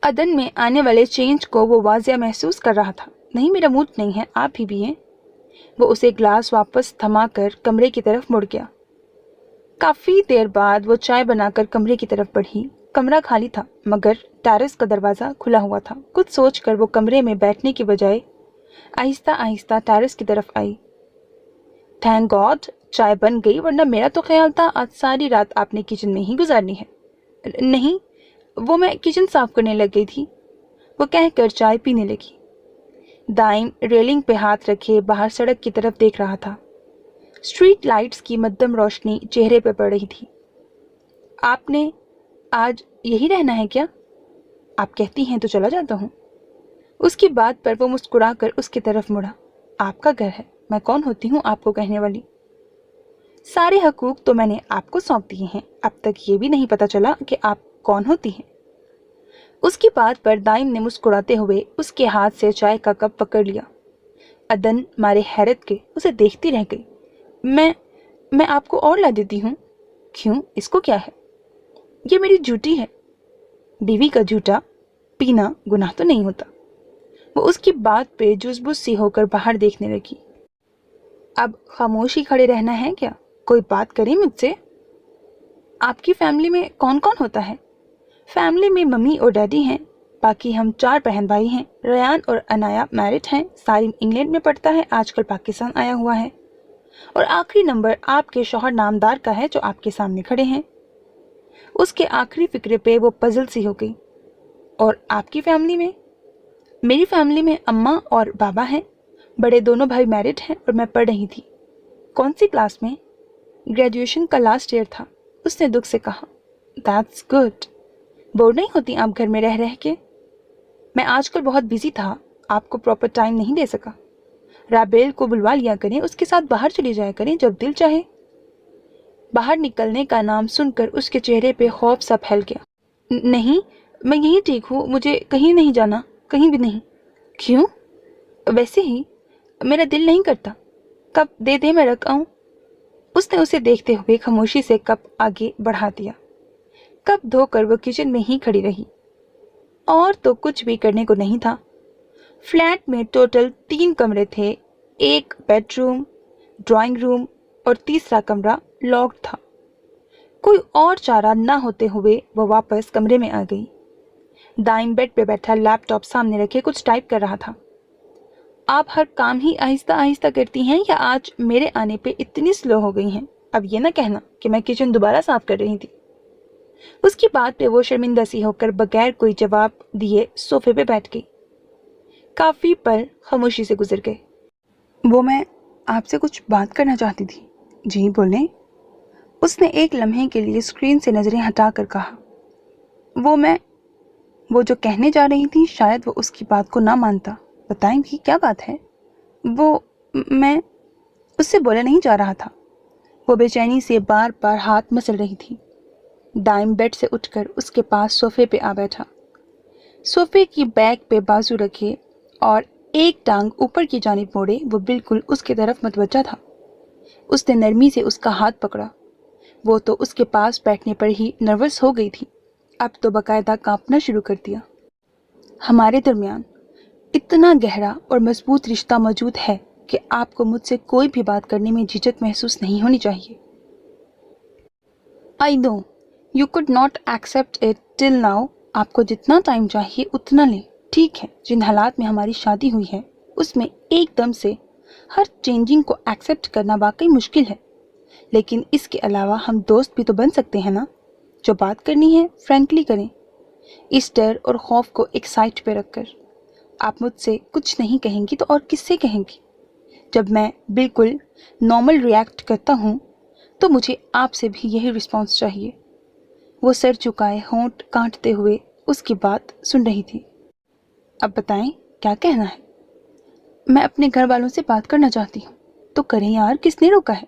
अदन में आने वाले चेंज को वो वाज़िया महसूस कर रहा था। नहीं, मेरा मूड नहीं है, आप ही पिएं। वो उसे ग्लास वापस थमाकर कमरे की तरफ मुड़ गया। काफ़ी देर बाद वो चाय बनाकर कमरे की तरफ बढ़ी। कमरा खाली था, मगर टेरेस का दरवाज़ा खुला हुआ था। कुछ सोचकर वो कमरे में बैठने की बजाय आहिस्ता आहिस्ता टेरेस की तरफ आई। थैंक गॉड चाय बन गई, वरना मेरा तो ख्याल था आज सारी रात आपने किचन में ही गुजारनी है। नहीं, वो मैं किचन साफ करने लग गई थी, वो कहकर चाय पीने लगी। दाइम रेलिंग पे हाथ रखे बाहर सड़क की तरफ देख रहा था। स्ट्रीट लाइट्स की मध्यम रोशनी चेहरे पर पड़ रही थी। आपने आज यही रहना है क्या? आप कहती हैं तो चला जाता हूँ। उसकी बात पर वो मुस्कुराकर उसकी तरफ मुड़ा। आपका घर है, मैं कौन होती हूँ आपको कहने वाली? सारे हकूक तो मैंने आपको सौंप दिए हैं, अब तक ये भी नहीं पता चला कि आप कौन होती हैं। उसकी बात पर दाइम ने मुस्कुराते हुए उसके हाथ से चाय का कप पकड़ लिया। अदन मारे हैरत के उसे देखती रह गई। मैं आपको और ला देती हूँ। क्यों, इसको क्या है? ये मेरी ड्यूटी है। बीवी का झूठा पीना गुनाह तो नहीं होता। वो उसकी बात पे जुज़बुज़ सी होकर बाहर देखने लगी। अब खामोश ही खड़े रहना है क्या? कोई बात करे मुझसे। आपकी फैमिली में कौन कौन होता है? फैमिली में मम्मी और डैडी हैं, बाकी हम 4 बहन भाई हैं। रयान और अनाया मैरिड हैं। सारिम इंग्लैंड में पढ़ता है, आजकल पाकिस्तान आया हुआ है। और आखिरी नंबर आपके शौहर नामदार का है जो आपके सामने खड़े हैं। उसके आखिरी फिक्रे पे वो पजल सी हो गई। और आपकी फैमिली में? मेरी फैमिली में अम्मा और बाबा हैं, बड़े दोनों भाई मैरिड हैं और मैं पढ़ रही थी। कौन सी क्लास में? ग्रेजुएशन का लास्ट ईयर था, उसने दुख से कहा। That's good. बोर नहीं होती आप घर में रह रह के? मैं आजकल बहुत बिजी था, आपको प्रॉपर टाइम नहीं दे सका। राबेल को बुलवा लिया करें, उसके साथ बाहर चली जाया करें जब दिल चाहे। बाहर निकलने का नाम सुनकर उसके चेहरे पे खौफ सा फैल गया। नहीं, मैं यहीं ठीक हूँ, मुझे कहीं नहीं जाना, कहीं भी नहीं। क्यों? वैसे ही, मेरा दिल नहीं करता। कप दे दे, मैं रख आऊं? उसने उसे देखते हुए खामोशी से कप आगे बढ़ा दिया। कप धोकर वो किचन में ही खड़ी रही। और तो कुछ भी करने को नहीं था। फ्लैट में टोटल 3 कमरे थे, एक बेडरूम, ड्राइंग रूम और तीसरा कमरा लॉक्ड था। कोई और चारा ना होते हुए वो वापस कमरे में आ गई। दाईं बेड पे बैठा लैपटॉप सामने रखे कुछ टाइप कर रहा था। आप हर काम ही आहिस्ता आहिस्ता करती हैं या आज मेरे आने पे इतनी स्लो हो गई हैं? अब ये ना कहना कि मैं किचन दोबारा साफ कर रही थी। उसकी बात पे वो शर्मिंदा सी होकर बगैर कोई जवाब दिए सोफे पे बैठ गई। काफी पल खामोशी से गुजर गए। वो मैं आपसे कुछ बात करना चाहती थी। जी बोलें। उसने एक लम्हे के लिए स्क्रीन से नजरें हटाकर कहा। वो जो कहने जा रही थी, शायद वो उसकी बात को ना मानता। बताएं भी, क्या बात है? मैं उससे बोला नहीं जा रहा था। वो बेचैनी से बार बार हाथ मसल रही थी। दाईं बेड से उठकर उसके पास सोफे पे आ बैठा। सोफे की बैक पे बाजू रखे और एक टांग ऊपर की जानिब मोड़े वो बिल्कुल उसकी तरफ मतवज्जा था। उसने नरमी से उसका हाथ पकड़ा। वो तो उसके पास बैठने पर ही नर्वस हो गई थी, अब तो बाकायदा कांपना शुरू कर दिया। हमारे दरमियान इतना गहरा और मजबूत रिश्ता मौजूद है कि आपको मुझसे कोई भी बात करने में झिझक महसूस नहीं होनी चाहिए। I know you could not accept it till now. आपको जितना टाइम चाहिए उतना लें, ठीक है? जिन हालात में हमारी शादी हुई है उसमें एकदम से हर चेंजिंग को एक्सेप्ट करना वाकई मुश्किल है, लेकिन इसके अलावा हम दोस्त भी तो बन सकते हैं ना? जो बात करनी है फ्रैंकली करें, इस डर और खौफ को एक साइड पे रखकर। आप मुझसे कुछ नहीं कहेंगी तो और किससे कहेंगी? जब मैं बिल्कुल नॉर्मल रिएक्ट करता हूँ तो मुझे आपसे भी यही रिस्पॉन्स चाहिए। वो सर झुकाए होंठ काटते हुए उसकी बात सुन रही थी। अब बताएं, क्या कहना है? मैं अपने घर वालों से बात करना चाहती हूँ। तो करें यार, किसने रोका है?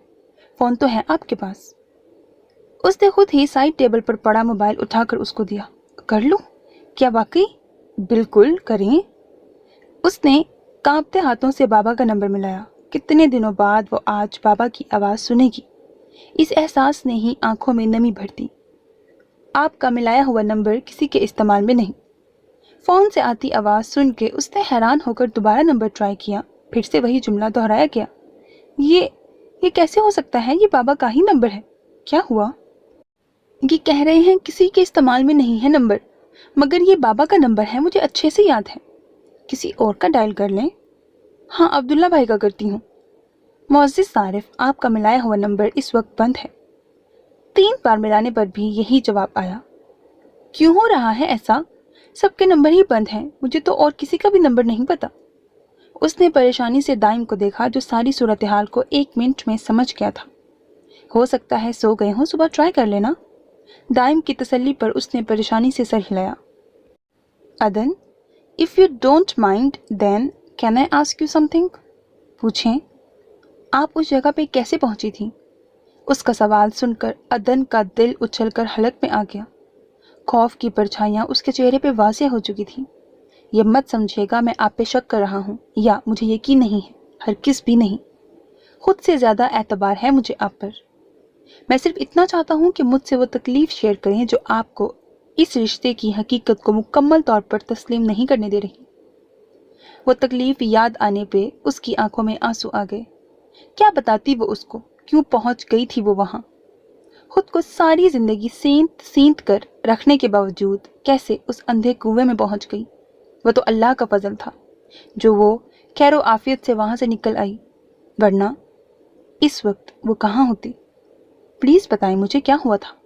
फ़ोन तो है आपके पास। उसने खुद ही साइड टेबल पर पड़ा मोबाइल उठाकर उसको दिया। कर लूँ? क्या वाकई? बिल्कुल करें। उसने कांपते हाथों से बाबा का नंबर मिलाया। कितने दिनों बाद वो आज बाबा की आवाज़ सुनेगी, इस एहसास ने ही आंखों में नमी भर दी। आपका मिलाया हुआ नंबर किसी के इस्तेमाल में नहीं। फ़ोन से आती आवाज़ सुन के उसने हैरान होकर दोबारा नंबर ट्राई किया। फिर से वही जुमला दोहराया गया। ये कैसे हो सकता है? ये बाबा का ही नंबर है। क्या हुआ? ये कह रहे हैं किसी के इस्तेमाल में नहीं है नंबर, मगर ये बाबा का नंबर है, मुझे अच्छे से याद है। किसी और का डायल कर लें। हाँ, अब्दुल्ला भाई का करती हूँ। मुअज़्ज़िज़ सारिफ, आपका मिलाया हुआ नंबर इस वक्त बंद है। 3 बार मिलाने पर भी यही जवाब आया। क्यों हो रहा है ऐसा? सबके नंबर ही बंद हैं, मुझे तो और किसी का भी नंबर नहीं पता। उसने परेशानी से दाइम को देखा, जो सारी सूरत हाल को 1 मिनट में समझ गया था। हो सकता है सो गए हों, सुबह ट्राई कर लेना। दाइम की तसल्ली पर उसने परेशानी से सर हिलाया। Adan, if you don't mind then can I ask you something? पूछें। आप उस जगह पे कैसे पहुंची थी? उसका सवाल सुनकर अदन का दिल उछलकर हलक में आ गया। खौफ की परछाइयाँ उसके चेहरे पे वाज़ेह हो चुकी थी। ये मत समझिएगा मैं आप पे शक कर रहा हूँ या मुझे यकीन नहीं है, हरगिज़ भी नहीं। खुद से ज़्यादा एतबार है मुझे आप पर। मैं सिर्फ इतना चाहता हूँ कि मुझसे वो तकलीफ़ शेयर करें जो आपको इस रिश्ते की हकीकत को मुकम्मल तौर पर तस्लीम नहीं करने दे रही। वो तकलीफ़ याद आने पे उसकी आंखों में आंसू आ गए। क्या बताती वो उसको, क्यों पहुँच गई थी वो वहाँ? खुद को सारी ज़िंदगी सींत कर रखने के बावजूद कैसे उस अंधे कुएं में पहुँच गई? वो तो अल्लाह का फजल था जो वो खैर आफियत से वहाँ से निकल आई, वरना इस वक्त वो कहाँ होती? प्लीज़ बताएं मुझे क्या हुआ था?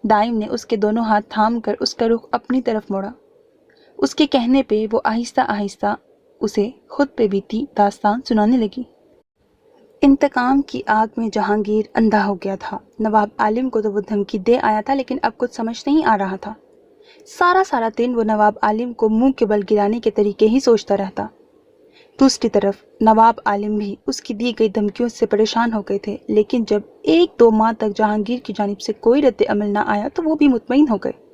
दाइम ने उसके दोनों हाथ थाम कर उसका रुख अपनी तरफ मोड़ा। اس کے کہنے پہ وہ آہستہ آہستہ اسے خود پہ بیتی داستان سنانے لگی۔ انتقام کی آگ میں جہانگیر اندھا ہو گیا تھا۔ نواب عالم کو تو وہ دھمکی دے آیا تھا لیکن اب کچھ سمجھ نہیں آ رہا تھا۔ سارا دن وہ نواب عالم کو منہ کے بل گرانے کے طریقے ہی سوچتا رہتا۔ دوسری طرف نواب عالم بھی اس کی دی گئی دھمکیوں سے پریشان ہو گئے تھے، لیکن جب 1-2 ماہ تک جہانگیر کی جانب سے کوئی رد عمل نہ آیا تو وہ بھی مطمئن ہو گئے۔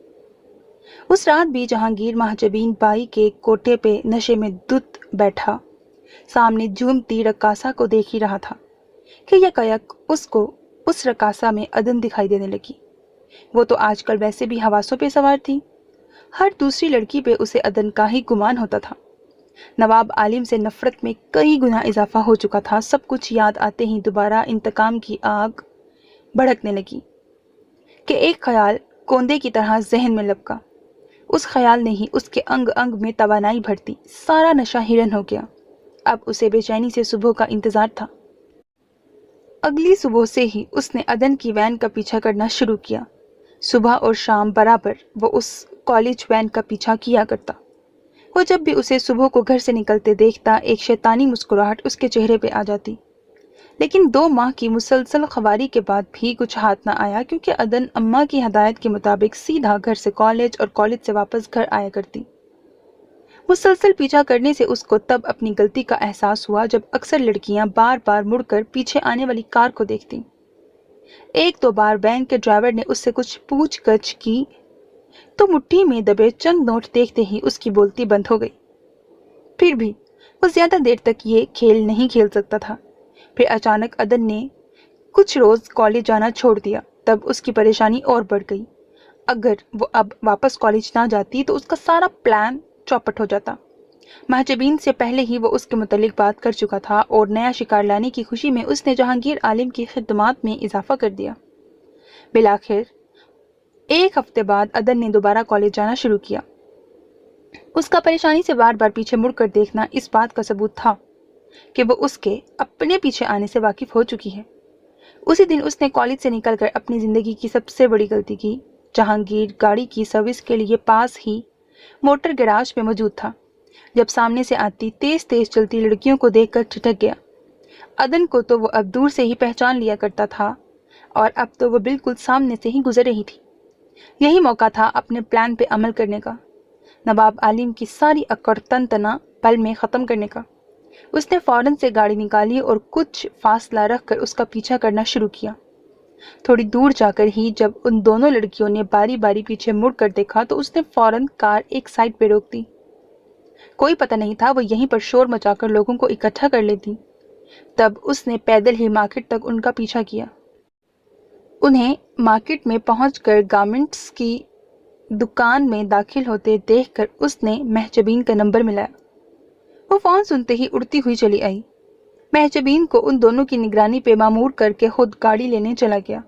اس رات بھی جہانگیر مہجبین بائی کے کوٹھے پہ نشے میں دھت بیٹھا سامنے جھومتی رقاصہ کو دیکھ ہی رہا تھا کہ یکایک اس کو اس رقاصہ میں عدن دکھائی دینے لگی۔ وہ تو آج کل ویسے بھی حواسوں پہ سوار تھی، ہر دوسری لڑکی پہ اسے عدن کا ہی گمان ہوتا تھا۔ نواب عالم سے نفرت میں کئی گنا اضافہ ہو چکا تھا۔ سب کچھ یاد آتے ہی دوبارہ انتقام کی آگ بھڑکنے لگی کہ ایک خیال کوندے کی طرح ذہن میں لپکا۔ اس خیال نے ہی اس کے انگ انگ میں توانائی بھر دی۔ سارا نشہ ہرن ہو گیا۔ اب اسے بے چینی سے صبح کا انتظار تھا۔ اگلی صبح سے ہی اس نے عدن کی وین کا پیچھا کرنا شروع کیا۔ صبح اور شام برابر وہ اس کالج وین کا پیچھا کیا کرتا۔ وہ جب بھی اسے صبح کو گھر سے نکلتے دیکھتا ایک شیطانی مسکراہٹ اس کے چہرے پہ آ جاتی۔ لیکن 2 ماہ کی مسلسل خواری کے بعد بھی کچھ ہاتھ نہ آیا، کیونکہ عدن اماں کی ہدایت کے مطابق سیدھا گھر سے کالج اور کالج سے واپس گھر آیا کرتی۔ مسلسل پیچھا کرنے سے اس کو تب اپنی غلطی کا احساس ہوا جب اکثر لڑکیاں بار بار مڑ کر پیچھے آنے والی کار کو دیکھتی۔ 1-2 بار وین کے ڈرائیور نے اس سے کچھ پوچھ گچھ کی تو مٹھی میں دبے چند نوٹ دیکھتے ہی اس کی بولتی بند ہو گئی۔ پھر بھی وہ زیادہ دیر تک یہ کھیل نہیں کھیل سکتا تھا۔ پھر اچانک عدن نے کچھ روز کالج جانا چھوڑ دیا، تب اس کی پریشانی اور بڑھ گئی۔ اگر وہ اب واپس کالج نہ جاتی تو اس کا سارا پلان چوپٹ ہو جاتا۔ مہجبین سے پہلے ہی وہ اس کے متعلق بات کر چکا تھا اور نیا شکار لانے کی خوشی میں اس نے جہانگیر عالم کی خدمات میں اضافہ کر دیا۔ بالآخر 1 ہفتے بعد عدن نے دوبارہ کالج جانا شروع کیا۔ اس کا پریشانی سے بار بار پیچھے مڑ کر دیکھنا اس بات کا ثبوت تھا کہ وہ اس کے اپنے پیچھے آنے سے واقف ہو چکی ہے۔ اسی دن اس نے کالج سے نکل کر اپنی زندگی کی سب سے بڑی غلطی کی۔ جہانگیر گاڑی کی سروس کے لیے پاس ہی موٹر گیراج میں موجود تھا جب سامنے سے آتی تیز چلتی لڑکیوں کو دیکھ کر ٹھٹک گیا۔ عدن کو تو وہ اب دور سے ہی پہچان لیا کرتا تھا اور اب تو وہ بالکل سامنے سے ہی گزر رہی تھی۔ یہی موقع تھا اپنے پلان پہ عمل کرنے کا، نواب عالم کی ساری اکڑ تنتنا پل میں ختم کرنے کا۔ اس نے فوراً سے گاڑی نکالی اور کچھ فاصلہ رکھ کر اس کا پیچھا کرنا شروع کیا۔ تھوڑی دور جا کر ہی جب ان دونوں لڑکیوں نے باری باری پیچھے مڑ کر دیکھا تو اس نے فوراً کار ایک سائڈ پہ روک دی۔ کوئی پتہ نہیں تھا وہ یہیں پر شور مچا کر لوگوں کو اکٹھا کر لیتی۔ تب اس نے پیدل ہی مارکیٹ تک ان کا پیچھا کیا۔ انہیں مارکیٹ میں پہنچ کر گارمنٹس کی دکان میں داخل ہوتے دیکھ کر اس نے مہجبین کا نمبر ملایا۔ وہ فون سنتے ہی اڑتی ہوئی چلی آئی۔ مہجبین کو ان دونوں کی نگرانی پہ مامور کر کے خود گاڑی لینے چلا گیا۔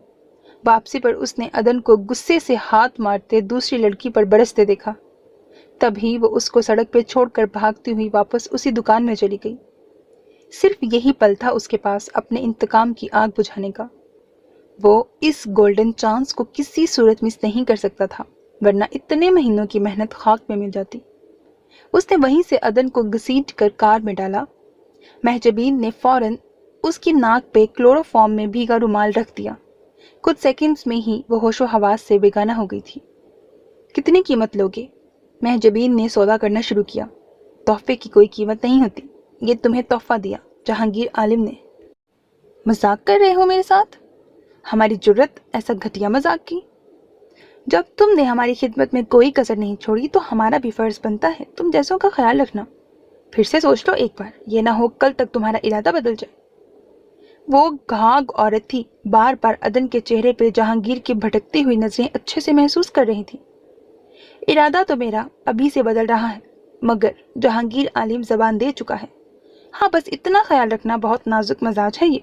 واپسی پر اس نے عدن کو غصے سے ہاتھ مارتے دوسری لڑکی پر برستے دیکھا۔ تب ہی وہ اس کو سڑک پہ چھوڑ کر بھاگتی ہوئی واپس اسی دکان میں چلی گئی۔ صرف یہی پل تھا اس کے پاس اپنے انتقام کی آگ بجھانے کا۔ وہ اس گولڈن چانس کو کسی صورت مس نہیں کر سکتا تھا، ورنہ اتنے مہینوں کی محنت خاک میں مل جاتی۔ اس نے وہیں سے عدن کو گھسیٹ کر کار میں ڈالا۔ مہجبین نے فوراً اس کی ناک پہ کلوروفارم میں بھیگا رومال رکھ دیا۔ کچھ سیکنڈز میں ہی وہ ہوش و حواس سے بیگانہ ہو گئی تھی۔ کتنی قیمت لوگے؟ مہجبین نے سودا کرنا شروع کیا۔ تحفے کی کوئی قیمت نہیں ہوتی، یہ تمہیں تحفہ دیا جہانگیر عالم نے۔ مذاق کر رہے ہو میرے ساتھ؟ ہماری جرت ایسا گھٹیا مذاق کی؟ جب تم نے ہماری خدمت میں کوئی کسر نہیں چھوڑی تو ہمارا بھی فرض بنتا ہے تم جیسوں کا خیال رکھنا۔ پھر سے سوچ لو ایک بار، یہ نہ ہو کل تک تمہارا ارادہ بدل جائے۔ وہ گھاگ عورت تھی، بار بار عدن کے چہرے پہ جہانگیر کی بھٹکتی ہوئی نظریں اچھے سے محسوس کر رہی تھی۔ ارادہ تو میرا ابھی سے بدل رہا ہے، مگر جہانگیر عالم زبان دے چکا ہے۔ ہاں بس اتنا خیال رکھنا، بہت نازک مزاج ہے یہ۔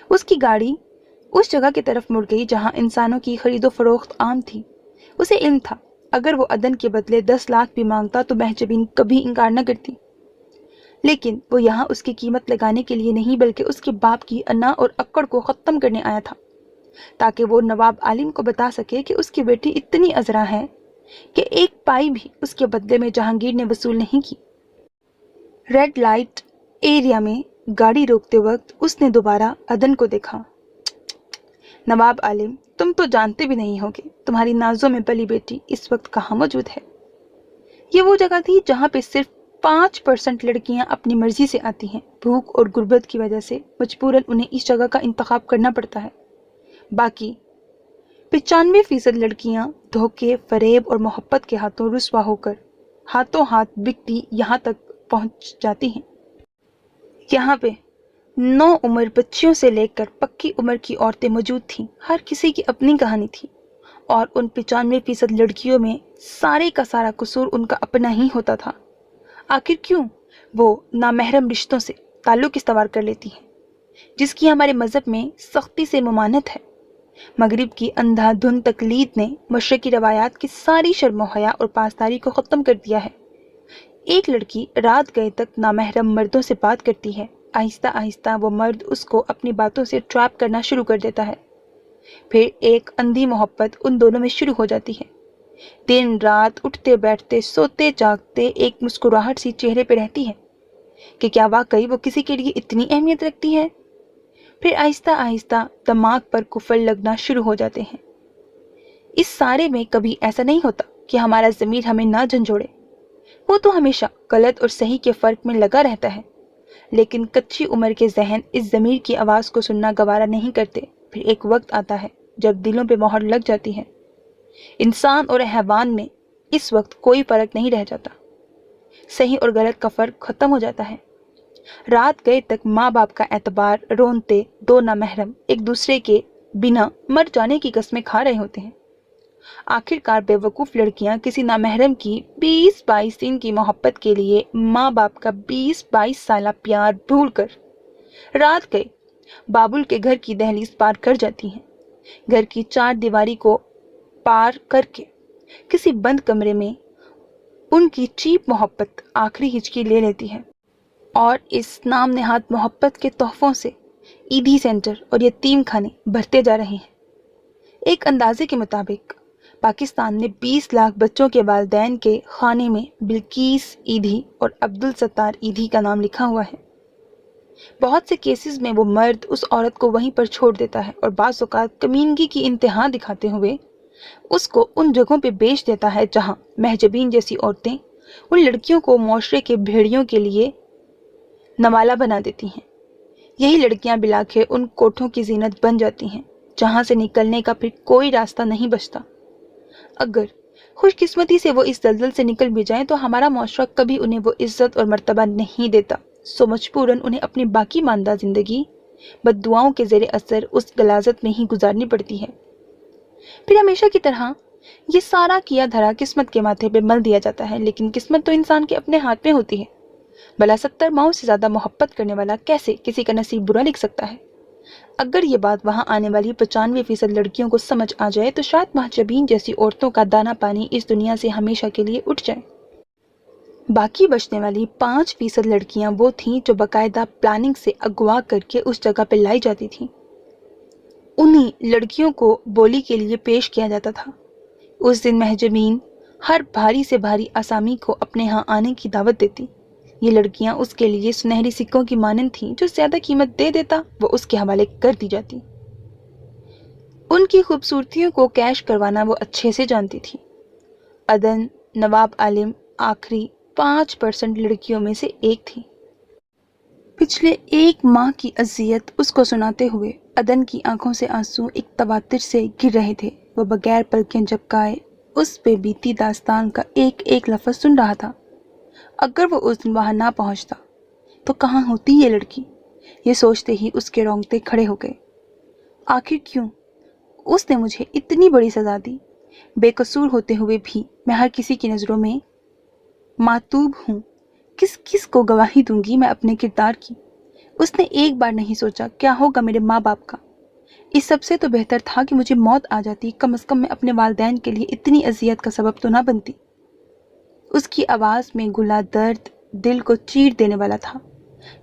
اس کی گاڑی اس جگہ کی طرف مڑ گئی جہاں انسانوں کی خرید و فروخت عام تھی۔ اسے علم تھا اگر وہ عدن کے بدلے 10 لاکھ بھی مانگتا تو مہجبین کبھی انکار نہ کرتی، لیکن وہ یہاں اس کی قیمت لگانے کے لیے نہیں بلکہ اس کے باپ کی انا اور اکڑ کو ختم کرنے آیا تھا، تاکہ وہ نواب عالم کو بتا سکے کہ اس کی بیٹی اتنی عذرا ہے کہ ایک पाई भी उसके बदले में जहांगीर ने वसूल नहीं की। रेड लाइट एरिया में गाड़ी रोकते वक्त उसने दोबारा अदन को देखा। नवाब आलिम, तुम तो जानते भी नहीं होगे तुम्हारी नाजों में पली बेटी इस वक्त कहाँ मौजूद है। ये वो जगह थी जहाँ पे सिर्फ 5% लड़कियां अपनी मर्जी से आती हैं। भूख और गुर्बत की वजह से मजबूरन उन्हें इस जगह का इंतखाब करना पड़ता है। बाकी 95% लड़कियां धोखे, फरेब और मोहब्बत के हाथों रुस्वा होकर हाथों हाथ बिकती यहाँ तक पहुँच जाती हैं। यहाँ पे 9 उम्र बच्चियों से लेकर पक्की उम्र की औरतें मौजूद थीं। हर किसी की अपनी कहानी थी और उन 95% लड़कियों में सारे का सारा कसूर उनका अपना ही होता था। आखिर क्यों वो नामहरम रिश्तों से ताल्लुक इस्तवार कर लेती हैं, जिसकी हमारे मज़हब में सख्ती से ममानत है। मगरिब की अंधाधुंध तकलीद ने मशरकी रवायात की सारी शर्म हया और पासदारी को ख़त्म कर दिया है। एक लड़की रात गए तक नामहरम मर्दों से बात करती है। आहिस्ता आहिस्ता वो मर्द उसको अपनी बातों से ट्रैप करना शुरू कर देता है। फिर एक अंधी मोहब्बत उन दोनों में शुरू हो जाती है। दिन रात उठते बैठते सोते जागते एक मुस्कुराहट सी चेहरे पे रहती है कि क्या वाकई वो किसी के लिए इतनी अहमियत रखती है। फिर आहिस्ता आहिस्ता दिमाग पर कुफल लगना शुरू हो जाते हैं। इस सारे में कभी ऐसा नहीं होता कि हमारा ज़मीर हमें ना झंझोड़े, वो तो हमेशा गलत और सही के फ़र्क में लगा रहता है। लेकिन कच्ची उम्र के जहन इस ज़मीर की आवाज़ को सुनना गवारा नहीं करते। फिर एक वक्त आता है जब दिलों पे मोहर लग जाती है। इंसान और हैवान में इस वक्त कोई फ़र्क नहीं रह जाता। सही और गलत का फ़र्क ख़त्म हो जाता है। रात गए तक माँ बाप का एतबार रोनते दो नामहरम एक दूसरे के बिना मर जाने की कस्में खा रहे होते हैं। आखिरकार बेवकूफ़ लड़कियां किसी नामहरम की 20-22 दिन की मोहब्बत के लिए माँ बाप का 20-22 साला प्यार भूलकर रात गए बाबुल के घर की दहलीज पार कर जाती हैं। घर की 4 दीवारी को पार करके किसी बंद कमरे में उनकी चीप मोहब्बत आखिरी हिचकी ले लेती है और इस नाम नेहाद मोहब्बत के तोहफों से ईदी सेंटर और यतीम खाने भरते जा रहे हैं। एक अंदाजे के मुताबिक पाकिस्तान में 20 लाख बच्चों के वालिदैन के खाने में बिल्किस ईदी और अब्दुल सत्तार ईदी का नाम लिखा हुआ है। बहुत से केसेस में वो मर्द उस औरत को वहीं पर छोड़ देता है और बाज़ औक़ात कमीनगी की इंतहा दिखाते हुए उसको उन जगहों पे बेच देता है जहां महजबीन जैसी औरतें उन लड़कियों को मुआशरे के भेड़ियों के लिए नवाला बना देती हैं। यही लड़कियां बिलाखे उन कोठों की जीनत बन जाती हैं जहां से निकलने का फिर कोई रास्ता नहीं बचता। अगर खुशकिस्मती से वो इस दलदल से निकल भी जाएं तो हमारा मुआशरा कभी उन्हें वो इज्जत और मर्तबा नहीं देता। सो मजबूरन उन्हें अपनी बाकी मानदा जिंदगी बद्दुआओं के ज़ेरे असर उस गलाजत में ही गुजारनी पड़ती है। फिर हमेशा की तरह ये सारा किया धरा किस्मत के माथे पे मल दिया जाता है। लेकिन किस्मत तो इंसान के अपने हाथ में होती है। भला 70 माओं से ज़्यादा मोहब्बत करने वाला कैसे किसी का नसीब बुरा लिख सकता है। अगर ये बात वहाँ आने वाली 95% लड़कियों को समझ आ जाए तो शायद महजबीन जैसी औरतों का दाना पानी इस दुनिया से हमेशा के लिए उठ जाए। बाकी बचने वाली 5% लड़कियां वो थीं जो बाकायदा प्लानिंग से अगवा करके उस जगह पर लाई जाती थीं। उन्हीं लड़कियों को बोली के लिए पेश किया जाता था। उस दिन महजबीन हर भारी से भारी आसामी को अपने यहाँ आने की दावत देती। ये लड़कियां उसके लिए सुनहरी सिक्कों की मानंद थीं। जो ज़्यादा कीमत दे देता वो उसके हवाले कर दी जाती। उनकी खूबसूरतियों को कैश करवाना वो अच्छे से जानती थी। अदन नवाब आलिम आखिरी 5% लड़कियों में से एक थी। पिछले 1 माह की अजियत उसको सुनाते हुए अदन की आंखों से आंसू एक तवातिर से गिर रहे थे। वो बगैर पलकें झपकाए उस पे बीती दास्तान का एक एक लफ्ज़ सुन रहा था। अगर वो उस दिन वहाँ ना पहुँचता तो कहाँ होती ये लड़की। ये सोचते ही उसके रोंगटे खड़े हो गए। आखिर क्यों उसने मुझे इतनी बड़ी सज़ा दी। बेकसूर होते हुए भी मैं हर किसी की नज़रों में मातूब हूँ। किस किस को गवाही दूंगी मैं अपने किरदार की। उसने एक बार नहीं सोचा क्या होगा मेरे माँ बाप का। इस सब से तो बेहतर था कि मुझे मौत आ जाती। कम से कम मैं अपने वालिदैन के लिए इतनी अजियत का सबब तो ना बनती। उसकी आवाज़ में गुला दर्द दिल को चीर देने वाला था।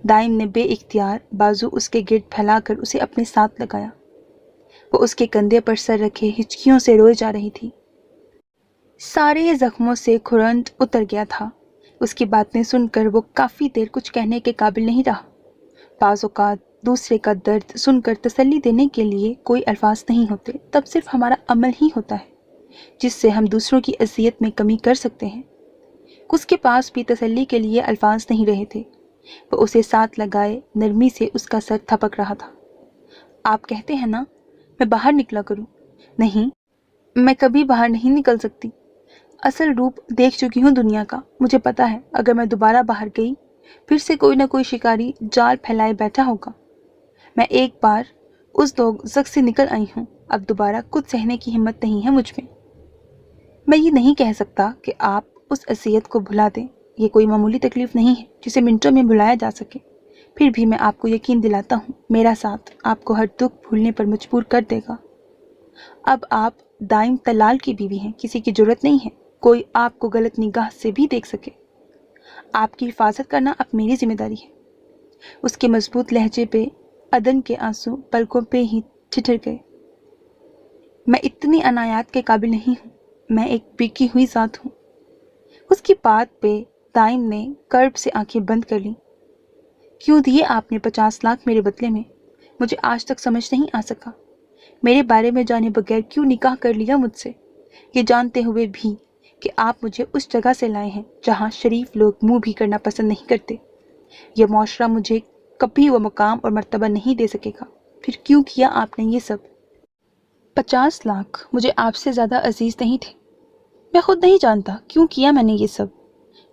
दाइम ने बेइख्तियार बाजू उसके गिर्द फैलाकर उसे अपने साथ लगाया। वो उसके कंधे पर सर रखे हिचकियों से रोए जा रही थी। सारे जख्मों से खुरंद उतर गया था। उसकी बातें सुनकर वो काफ़ी देर कुछ कहने के काबिल नहीं रहा। बाज़ औक़ात दूसरे का दर्द सुनकर तसल्ली देने के लिए कोई अल्फाज नहीं होते, तब सिर्फ हमारा अमल ही होता है जिससे हम दूसरों की अज़ियत में कमी कर सकते हैं। उसके पास भी तसल्ली के लिए अल्फाज नहीं रहे थे। वो उसे साथ लगाए नरमी से उसका सर थपक रहा था। आप कहते हैं ना मैं बाहर निकला करूं? नहीं, मैं कभी बाहर नहीं निकल सकती। असल रूप देख चुकी हूँ दुनिया का। मुझे पता है अगर मैं दोबारा बाहर गई फिर से कोई ना कोई शिकारी जाल फैलाए बैठा होगा। मैं एक बार उस दोज़ख से निकल आई हूँ, अब दोबारा कुछ सहने की हिम्मत नहीं है मुझ में। मैं ये नहीं कह सकता कि आप उस असियत को भुला दें। ये कोई मामूली तकलीफ़ नहीं है जिसे मिनटों में भुलाया जा सके। फिर भी मैं आपको यकीन दिलाता हूँ मेरा साथ आपको हर दुख भूलने पर मजबूर कर देगा। अब आप दाइम तलाल की बीवी हैं, किसी की ज़रूरत नहीं है कोई आपको गलत निगाह से भी देख सके। आपकी हिफाजत करना अब मेरी जिम्मेदारी है। उसके मजबूत लहजे पे अदन के आंसू पलकों पे ही ठिठर गए। मैं इतनी अनायात के काबिल नहीं हूँ, मैं एक बिकी हुई ज़ात हूँ। उसकी बात पे दाइम ने कर्ब से आंखें बंद कर लीं। क्यों दिए आपने 50 लाख मेरे बदले में? मुझे आज तक समझ नहीं आ सका। मेरे बारे में जाने बगैर क्यों निकाह कर लिया मुझसे, ये जानते हुए भी कि आप मुझे उस जगह से लाए हैं जहाँ शरीफ लोग मुंह भी करना पसंद नहीं करते। यह मुआशरा मुझे कभी वो मुकाम और मर्तबा नहीं दे सकेगा। फिर क्यों किया आपने ये सब? 50 लाख मुझे आपसे ज़्यादा अजीज़ नहीं थे। मैं खुद नहीं जानता क्यों किया मैंने ये सब,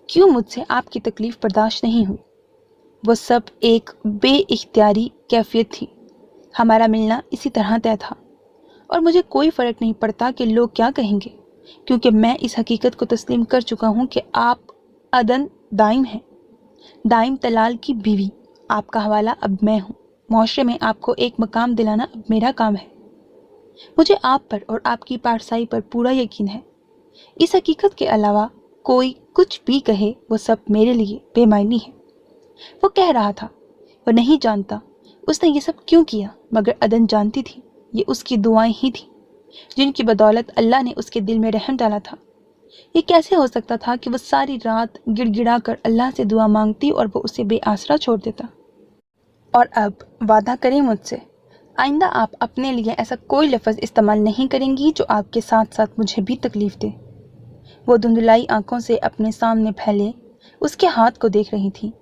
क्यों मुझसे आपकी तकलीफ़ बर्दाश्त नहीं हुई। वो सब एक बेइख्तियारी कैफियत थी। हमारा मिलना इसी तरह तय था और मुझे कोई फ़र्क नहीं पड़ता कि लोग क्या कहेंगे, क्योंकि मैं इस हकीकत को तस्लीम कर चुका हूँ कि आप अदन दाइम हैं, दाइम तलाल की बीवी। आपका हवाला अब मैं हूँ। मुआशरे में आपको एक मकाम दिलाना अब मेरा काम है। मुझे आप पर और आपकी पारसाई पर पूरा यकीन है। इस हकीकत के अलावा कोई कुछ भी कहे वो सब मेरे लिए बेमायनी है। वो कह रहा था वो नहीं जानता उसने ये सब क्यों किया, मगर अदन जानती थी ये उसकी दुआएं ही थी जिनकी बदौलत अल्लाह ने उसके दिल में रहम डाला था। ये कैसे हो सकता था कि वो सारी रात गिड़गिड़ा कर अल्लाह से दुआ मांगती और वो उसे बेआसरा छोड़ देता। और अब वादा करें मुझसे, आइंदा आप अपने लिए ऐसा कोई लफ्ज़ इस्तेमाल नहीं करेंगी जो आपके साथ साथ मुझे भी तकलीफ़ दे। वो धुंधलाई आंखों से अपने सामने फैले उसके हाथ को देख रही थी।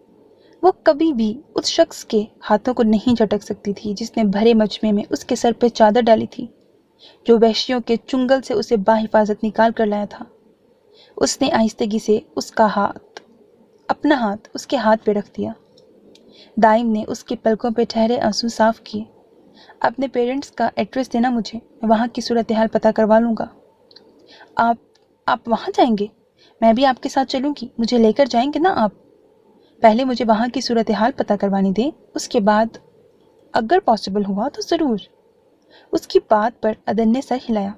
वो कभी भी उस शख्स के हाथों को नहीं झटक सकती थी जिसने भरे मजमे में उसके सर पे चादर डाली थी, जो वहशियों के चुंगल से उसे बाहिफाजत निकाल कर लाया था। उसने आहिस्तगी से अपना हाथ उसके हाथ पे रख दिया। दाइम ने उसके पलकों पे ठहरे आंसू साफ किए। अपने पेरेंट्स का एड्रेस देना मुझे, मैं वहाँ की सूरत हाल पता करवा लूँगा। आप वहाँ जाएंगे? मैं भी आपके साथ चलूँगी। मुझे लेकर जाएंगे ना आप? पहले मुझे वहाँ की सूरत हाल पता करवाने दें, उसके बाद अगर पॉसिबल हुआ तो ज़रूर। उसकी बात पर अदन ने सर हिलाया।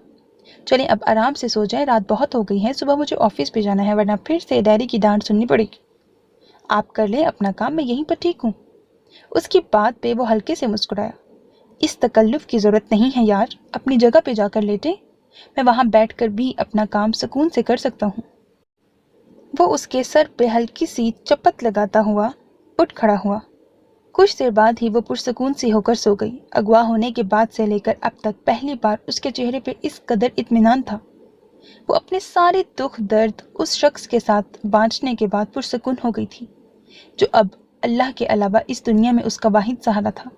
चलें अब आराम से सो जाएं, रात बहुत हो गई है, सुबह मुझे ऑफिस पे जाना है वरना फिर से डैडी की डांट सुननी पड़ेगी। आप कर लें अपना काम, मैं यहीं पर ठीक हूँ। उसकी बात पे वो हल्के से मुस्कुराया। इस तकल्लुफ़ की ज़रूरत नहीं है यार, अपनी जगह पे जाकर लेटे, मैं वहाँ बैठकर भी अपना काम सुकून से कर सकता हूँ। वो उसके सर पे हल्की सी चपत लगाता हुआ उठ खड़ा हुआ। कुछ देर बाद ही वो पुरसकून सी होकर सो गई। अगवा होने के बाद से लेकर अब तक पहली बार उसके चेहरे पे इस कदर इत्मीनान था। वो अपने सारे दुख दर्द उस शख्स के साथ बांटने के बाद पुरसकून हो गई थी, जो अब अल्लाह के अलावा इस दुनिया में उसका वाहिद सहारा था।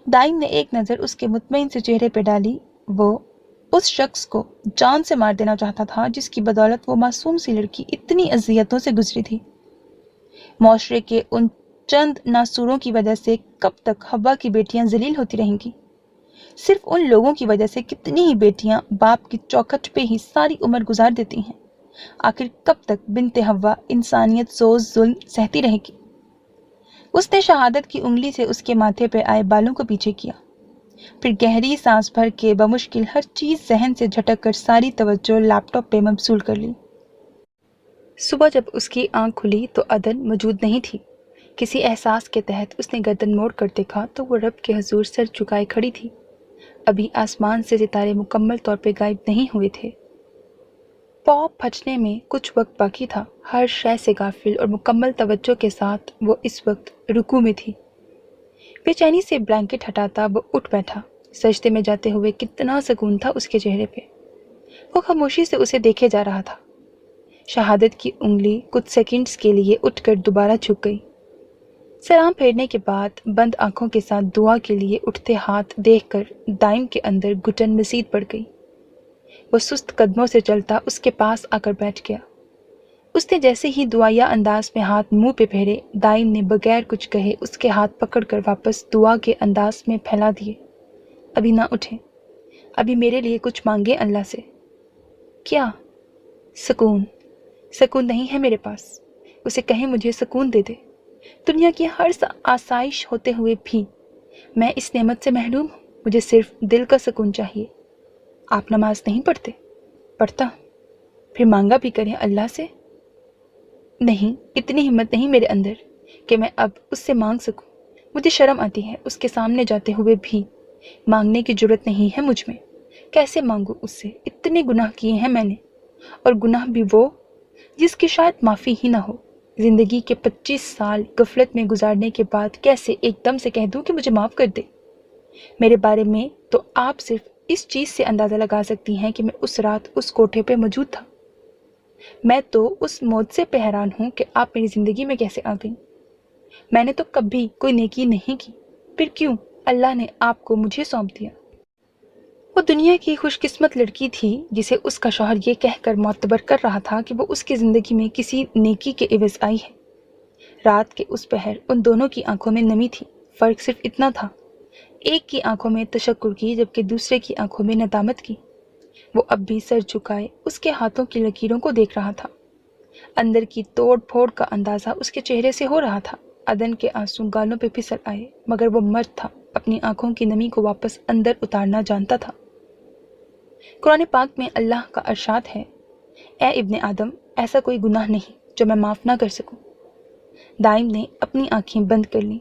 दाइम ने एक नज़र उसके मुतमईन से चेहरे पे डाली। वो उस शख्स को जान से मार देना चाहता था जिसकी बदौलत वो मासूम सी लड़की इतनी अजियतों से गुजरी थी। मुआशरे के उन चंद नासूरों की वजह से कब तक हवा की बेटियां जलील होती रहेंगी? सिर्फ उन लोगों की वजह से कितनी ही बेटियां बाप की चौखट पे ही सारी उम्र गुजार देती हैं। आखिर कब तक बिनते हवा इंसानियत सोज जुल्म सहती रहेगी? उसने शहादत की उंगली से उसके माथे पे आए बालों को पीछे किया, फिर गहरी सांस भर के बमुश्किल हर चीज जहन से झटक कर सारी तवज्जो लैपटॉप पे मबसूल कर ली। सुबह जब उसकी आंख खुली तो अदन मौजूद नहीं थी। किसी एहसास के तहत उसने गर्दन मोड़ कर देखा तो वो रब के हुजूर सर झुकाए खड़ी थी। अभी आसमान से सितारे मुकम्मल तौर पे गायब नहीं हुए थे। پاؤں پھچنے میں کچھ وقت باقی تھا۔ ہر شے سے غافل اور مکمل توجہ کے ساتھ وہ اس وقت رکوع میں تھی۔ بے چینی سے بلینکٹ ہٹاتا وہ اٹھ بیٹھا۔ سجدے میں جاتے ہوئے کتنا سکون تھا اس کے چہرے پہ۔ وہ خاموشی سے اسے دیکھے جا رہا تھا۔ شہادت کی انگلی کچھ سیکنڈز کے لیے اٹھ کر دوبارہ جھک گئی۔ سلام پھیرنے کے بعد بند آنکھوں کے ساتھ دعا کے لیے اٹھتے ہاتھ دیکھ کر دائم کے اندر گھٹن مزید بڑھ گئی۔ وہ سست قدموں سے چلتا اس کے پاس آ کر بیٹھ گیا۔ اس نے جیسے ہی دعائیا انداز میں ہاتھ منہ پہ پھیرے، دائم نے بغیر کچھ کہے اس کے ہاتھ پکڑ کر واپس دعا کے انداز میں پھیلا دیے۔ ابھی نہ اٹھیں، ابھی میرے لیے کچھ مانگیں اللہ سے۔ کیا؟ سکون۔ سکون نہیں ہے میرے پاس، اسے کہیں مجھے سکون دے دے۔ دنیا کی ہر آسائش ہوتے ہوئے بھی میں اس نعمت سے محروم ہوں، مجھے صرف دل کا سکون چاہیے۔ آپ نماز نہیں پڑھتے؟ پڑھتا، پھر مانگا بھی کریں اللہ سے؟ نہیں، اتنی ہمت نہیں میرے اندر کہ میں اب اس سے مانگ سکوں۔ مجھے شرم آتی ہے اس کے سامنے جاتے ہوئے بھی، مانگنے کی جرت نہیں ہے مجھ میں۔ کیسے مانگوں اس سے؟ اتنے گناہ کیے ہیں میں نے، اور گناہ بھی وہ جس کی شاید معافی ہی نہ ہو۔ زندگی کے 25 سال غفلت میں گزارنے کے بعد کیسے ایک دم سے کہہ دوں کہ مجھے معاف کر دے؟ میرے بارے میں تو آپ صرف اس چیز سے اندازہ لگا سکتی ہیں کہ میں اس رات اس کوٹھے پہ موجود تھا۔ میں تو اس معجزے پہ حیران ہوں کہ آپ میری زندگی میں کیسے آ گئیں۔ میں نے تو کبھی کوئی نیکی نہیں کی، پھر کیوں اللہ نے آپ کو مجھے سونپ دیا؟ وہ دنیا کی خوش قسمت لڑکی تھی جسے اس کا شوہر یہ کہہ کر معتبر کر رہا تھا کہ وہ اس کی زندگی میں کسی نیکی کے عوض آئی ہے۔ رات کے اس پہر ان دونوں کی آنکھوں میں نمی تھی۔ فرق صرف اتنا تھا، ایک کی آنکھوں میں تشکر کی جبکہ دوسرے کی آنکھوں میں ندامت کی۔ وہ اب بھی سر جھکائے اس کے ہاتھوں کی لکیروں کو دیکھ رہا تھا۔ اندر کی توڑ پھوڑ کا اندازہ اس کے چہرے سے ہو رہا تھا۔ عدن کے آنسو گالوں پہ پھسل آئے، مگر وہ مرد تھا، اپنی آنکھوں کی نمی کو واپس اندر اتارنا جانتا تھا۔ قرآن پاک میں اللہ کا ارشاد ہے، اے ابن آدم، ایسا کوئی گناہ نہیں جو میں معاف نہ کر سکوں۔ دائم نے اپنی آنکھیں بند کر لیں۔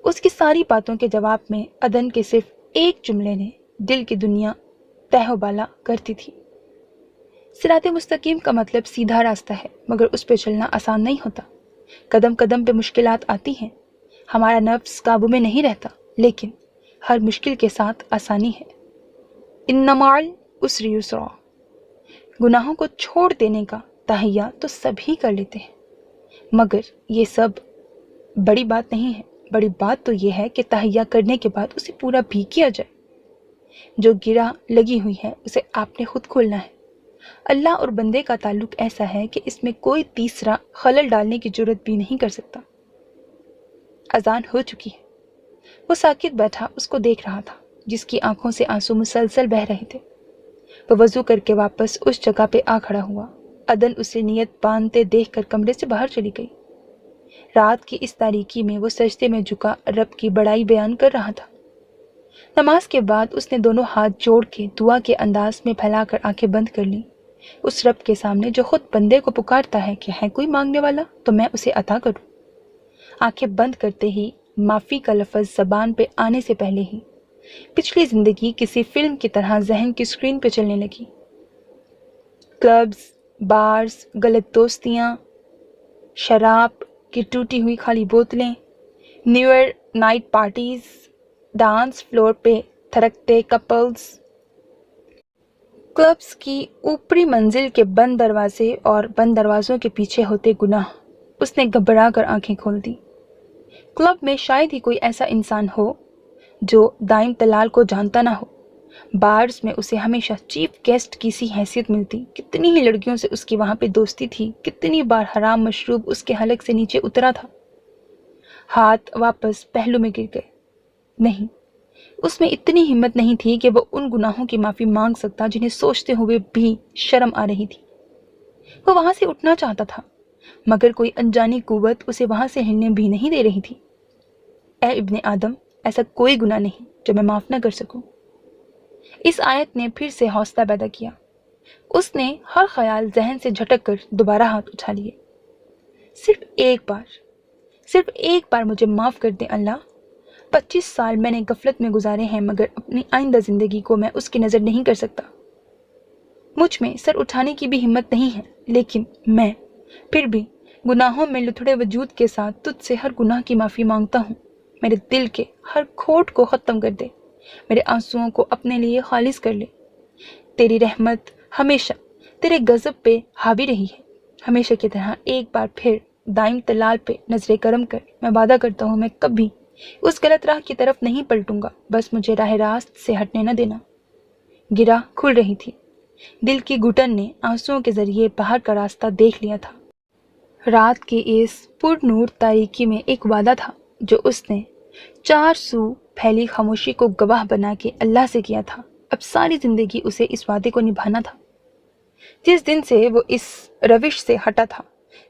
اس کی ساری باتوں کے جواب میں عدن کے صرف ایک جملے نے دل کی دنیا تہ و بالا کرتی تھی۔ صراط مستقیم کا مطلب سیدھا راستہ ہے، مگر اس پہ چلنا آسان نہیں ہوتا۔ قدم قدم پہ مشکلات آتی ہیں، ہمارا نفس قابو میں نہیں رہتا، لیکن ہر مشکل کے ساتھ آسانی ہے۔ ان مع العسر یسرا۔ گناہوں کو چھوڑ دینے کا تہیہ تو سبھی کر لیتے ہیں، مگر یہ سب بڑی بات نہیں ہے۔ بڑی بات تو یہ ہے کہ تہیہ کرنے کے بعد اسے پورا بھی کیا جائے۔ جو گرہ لگی ہوئی ہے اسے آپ نے خود کھولنا ہے۔ اللہ اور بندے کا تعلق ایسا ہے کہ اس میں کوئی تیسرا خلل ڈالنے کی جرت بھی نہیں کر سکتا۔ اذان ہو چکی ہے۔ وہ ساکت بیٹھا اس کو دیکھ رہا تھا جس کی آنکھوں سے آنسو مسلسل بہہ رہے تھے۔ وہ وضو کر کے واپس اس جگہ پہ آ کھڑا ہوا۔ عدن اسے نیت باندھتے دیکھ کر کمرے سے باہر چلی گئی۔ رات کی اس تاریکی میں وہ سجدے میں جھکا رب کی بڑائی بیان کر رہا تھا۔ نماز کے بعد اس نے دونوں ہاتھ جوڑ کے دعا کے انداز میں پھیلا کر آنکھیں بند کر لیں، اس رب کے سامنے جو خود بندے کو پکارتا ہے کہ ہے کوئی مانگنے والا تو میں اسے عطا کروں۔ آنکھیں بند کرتے ہی معافی کا لفظ زبان پہ آنے سے پہلے ہی پچھلی زندگی کسی فلم کی طرح ذہن کی اسکرین پہ چلنے لگی۔ کلبز، بارز، غلط دوستیاں، شراب کی ٹوٹی ہوئی خالی بوتلیں، new year night parties, dance floor پہ تھرکتے کپلز، کلبز کی اوپری منزل کے بند دروازے اور بند دروازوں کے پیچھے ہوتے گناہ۔ اس نے گھبرا کر آنکھیں کھول دی۔ کلب میں شاید ہی کوئی ایسا انسان ہو جو دائم تلال کو جانتا نہ ہو۔ بارز میں اسے ہمیشہ چیف گیسٹ کی سی حیثیت ملتی۔ کتنی ہی لڑکیوں سے اس کی وہاں پہ دوستی تھی، کتنی بار حرام مشروب اس کے حلق سے نیچے اترا تھا۔ ہاتھ واپس پہلو میں گر گئے۔ نہیں، اس میں اتنی ہمت نہیں تھی کہ وہ ان گناہوں کی معافی مانگ سکتا جنہیں سوچتے ہوئے بھی شرم آ رہی تھی۔ وہ وہاں سے اٹھنا چاہتا تھا، مگر کوئی انجانی قوت اسے وہاں سے ہلنے بھی نہیں دے رہی تھی۔ اے ابن آدم، ایسا کوئی گناہ نہیں جو میں معاف نہ کر سکوں۔ اس آیت نے پھر سے حوصلہ پیدا کیا۔ اس نے ہر خیال ذہن سے جھٹک کر دوبارہ ہاتھ اٹھا لیے۔ صرف ایک بار مجھے معاف کر دے اللہ۔ 25 سال میں نے غفلت میں گزارے ہیں، مگر اپنی آئندہ زندگی کو میں اس کی نظر نہیں کر سکتا۔ मुझ में सर उठाने की भी हिम्मत नहीं है, लेकिन मैं फिर भी गुनाहों में लुथड़े वजूद के साथ तुझसे हर गुनाह की माफ़ी मांगता हूँ। मेरे दिल के हर खोट को ख़त्म कर दे, मेरे आंसुओं को अपने लिए खालिस कर ले। तेरी रहमत हमेशा तेरे गज़ब पे हावी रही है। हमेशा की तरह एक बार फिर दाइम तलाल पे नजरे करम कर मैं वादा करता हूँ मैं कभी उस गलत राह की तरफ नहीं पलटूंगा, बस मुझे राह रास्त से हटने न देना। गिरा खुल रही थी। दिल की घुटन ने आंसुओं के जरिए बाहर का रास्ता देख लिया था। रात की इस पुरनूर तारीकी में एक वादा था जो उसने 4 सू फैली खामोशी को गवाह बना के अल्लाह से किया था। अब सारी जिंदगी उसे इस वादे को निभाना था। जिस दिन से वो इस रविश से हटा था,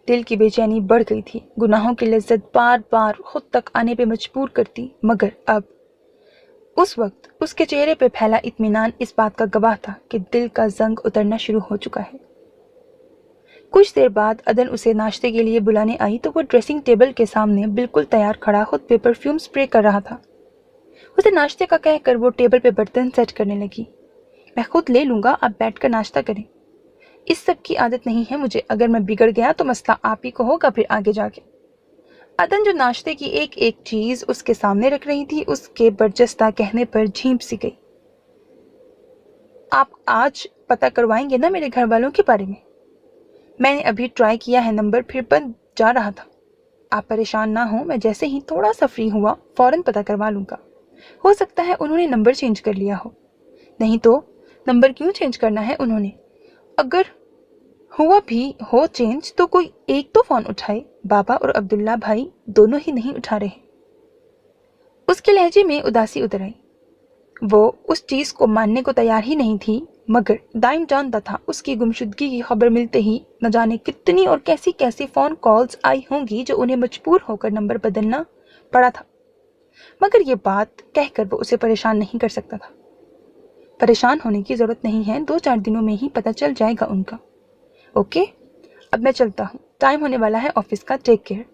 दिल की बेचैनी बढ़ गई थी। गुनाहों की लज्जत बार बार खुद तक आने पे मजबूर करती, मगर अब उस वक्त उसके चेहरे पे फैला इत्मीनान इस बात का गवाह था कि दिल का जंग उतरना शुरू हो चुका है। कुछ देर बाद अदन उसे नाश्ते के लिए बुलाने आई तो वो ड्रेसिंग टेबल के सामने बिल्कुल तैयार खड़ा खुद पे परफ्यूम स्प्रे कर रहा था। उसे नाश्ते का कहकर वो टेबल पे बर्तन सेट करने लगी। मैं खुद ले लूँगा, आप बैठकर नाश्ता करें। इस सब की आदत नहीं है मुझे, अगर मैं बिगड़ गया तो मसला आप ही को होगा फिर आगे जाके। अदन जो नाश्ते की एक एक चीज़ उसके सामने रख रही थी, उसके बर्जस्ता कहने पर झींप सी गई। आप आज पता करवाएंगे ना मेरे घर वालों के बारे में? मैंने अभी ट्राई किया है नंबर, फिर बंद जा रहा था। आप परेशान ना हो, मैं जैसे ही थोड़ा सा फ्री हुआ फौरन पता करवा लूँगा। हो सकता है उन्होंने नंबर चेंज कर लिया हो। नहीं तो नंबर क्यों चेंज करना है उन्होंने? अगर हुआ भी हो चेंज तो कोई एक तो फ़ोन उठाए। बाबा और अब्दुल्ला भाई दोनों ही नहीं उठा रहे। उसके लहजे में उदासी उतर आई। वो उस चीज़ को मानने को तैयार ही नहीं थी, मगर दाइम जानता था उसकी गुमशुदगी की खबर मिलते ही न जाने कितनी और कैसी कैसी फ़ोन कॉल्स आई होंगी जो उन्हें मजबूर होकर नंबर बदलना पड़ा था। मगर ये बात कहकर वो उसे परेशान नहीं कर सकता था। परेशान होने की ज़रूरत नहीं है, 2-4 दिनों में ही पता चल जाएगा उनका। ओके, अब मैं चलता हूँ, टाइम होने वाला है ऑफिस का, टेक केयर।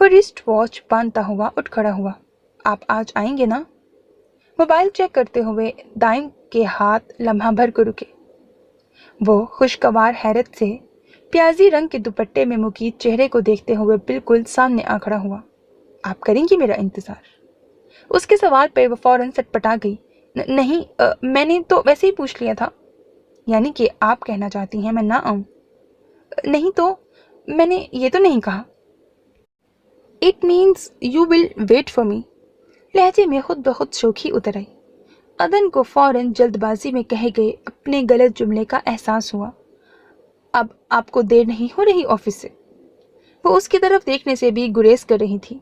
वो रिस्ट वॉच बांधता हुआ उठ खड़ा हुआ। आप आज आएंगे ना? मोबाइल चेक करते हुए दाइम के हाथ लम्हा भर को रुके। वो खुशगवार हैरत से प्याजी रंग के दुपट्टे में मुकीद चेहरे को देखते हुए बिल्कुल सामने आ खड़ा हुआ। आप करेंगी मेरा इंतज़ार? उसके सवाल पर वो फौरन सटपटा गई। नहीं, मैंने तो वैसे ही पूछ लिया था। यानी कि आप कहना चाहती हैं मैं ना आऊं? नहीं तो मैंने ये तो नहीं कहा। It means you will wait for me. लहजे में खुद ब खुद शोखी उतर आई। अदन को फौरन जल्दबाजी में कहे गए अपने गलत जुमले का एहसास हुआ। अब आपको देर नहीं हो रही ऑफिस से? वो उसकी तरफ देखने से भी गुरेज कर रही थी।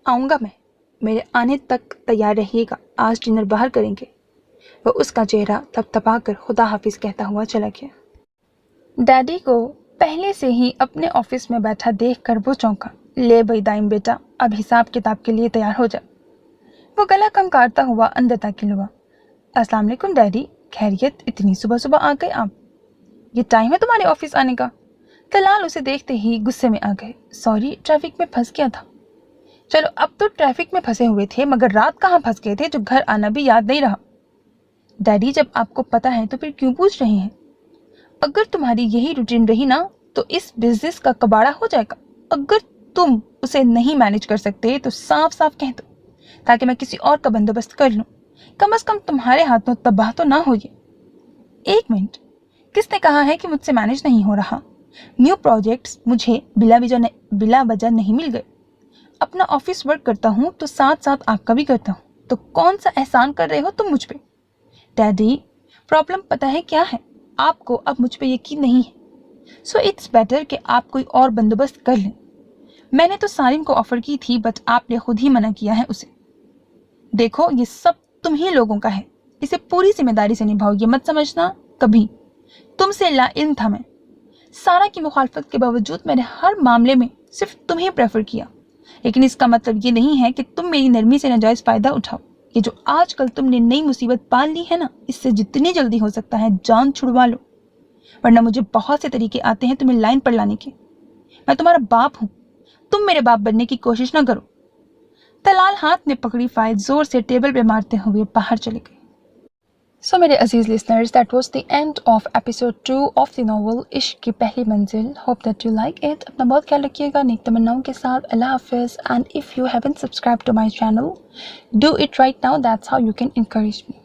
आऊँगा मैं, मेरे आने तक तैयार रहिएगा, आज डिनर बाहर करेंगे। वो उसका चेहरा थपथपा कर खुदा हाफिज कहता हुआ चला गया। डैडी को पहले से ही अपने ऑफिस में बैठा देखकर वो चौंका। ले भाई दाइम बेटा, अब हिसाब किताब के लिए तैयार हो जा। वो गला खंगारता हुआ अंदर दाखिल हुआ। अस्सलाम वालेकुम डैडी, खैरियत? इतनी सुबह सुबह आ गए आप? ये टाइम है तुम्हारे ऑफिस आने का? तलाल उसे देखते ही गुस्से में आ गए। सॉरी, ट्रैफिक में फंस गया था। चलो, अब तो ट्रैफिक में फंसे हुए थे, मगर रात कहाँ फंस गए थे जो घर आना भी याद नहीं रहा? डैडी, जब आपको पता है तो फिर क्यों पूछ रहे हैं? अगर तुम्हारी यही रूटीन रही ना तो इस बिजनेस का कबाड़ा हो जाएगा। अगर तुम उसे नहीं मैनेज कर सकते तो साफ साफ कह दो, ताकि मैं किसी और का बंदोबस्त कर लूं। कम से कम तुम्हारे हाथों तबाह तो ना हो ये। एक मिनट, किसने कहा है कि मुझसे मैनेज नहीं हो रहा? न्यू प्रोजेक्ट्स मुझे बिला वजह नहीं मिल गए। अपना ऑफिस वर्क करता हूँ तो साथ साथ आपका भी करता हूँ, तो कौन सा एहसान कर रहे हो तुम मुझ पे? डैडी, प्रॉब्लम पता है क्या है? आपको अब मुझ पे यकीन नहीं है, सो इट्स बेटर कि आप कोई और बंदोबस्त कर लें। मैंने तो सारिम को ऑफर की थी, बट आपने खुद ही मना किया है उसे। देखो, ये सब तुम ही लोगों का है, इसे पूरी जिम्मेदारी से निभाओ। ये मत समझना कभी तुमसे लाइल्म था मैं। सारा की मुखालफत के बावजूद मैंने हर मामले में सिर्फ तुम्हें प्रेफर किया, लेकिन इसका मतलब ये नहीं है कि तुम मेरी नरमी से नाजायज़ फ़ायदा उठाओ। ये जो आजकल तुमने नई मुसीबत पाल ली है ना, इससे जितनी जल्दी हो सकता है जान छुड़वा लो, वरना मुझे बहुत से तरीके आते हैं तुम्हें लाइन पर लाने के। मैं तुम्हारा बाप हूँ, तुम मेरे बाप बनने की कोशिश ना करो। तलाल हाथ में पकड़ी फाइल जोर से टेबल पे मारते हुए बाहर चले गए। सो मेरे अजीज listeners, that was the end of episode 2 of the novel Ishq ki Pehli Manzil. Hope that you like it. अपना बहुत ख्याल रखिएगा. नेक तमन्नाओं के साथ. अल्लाह हाफिज़. And if you haven't subscribe to my channel, do it right now. That's how you can encourage me.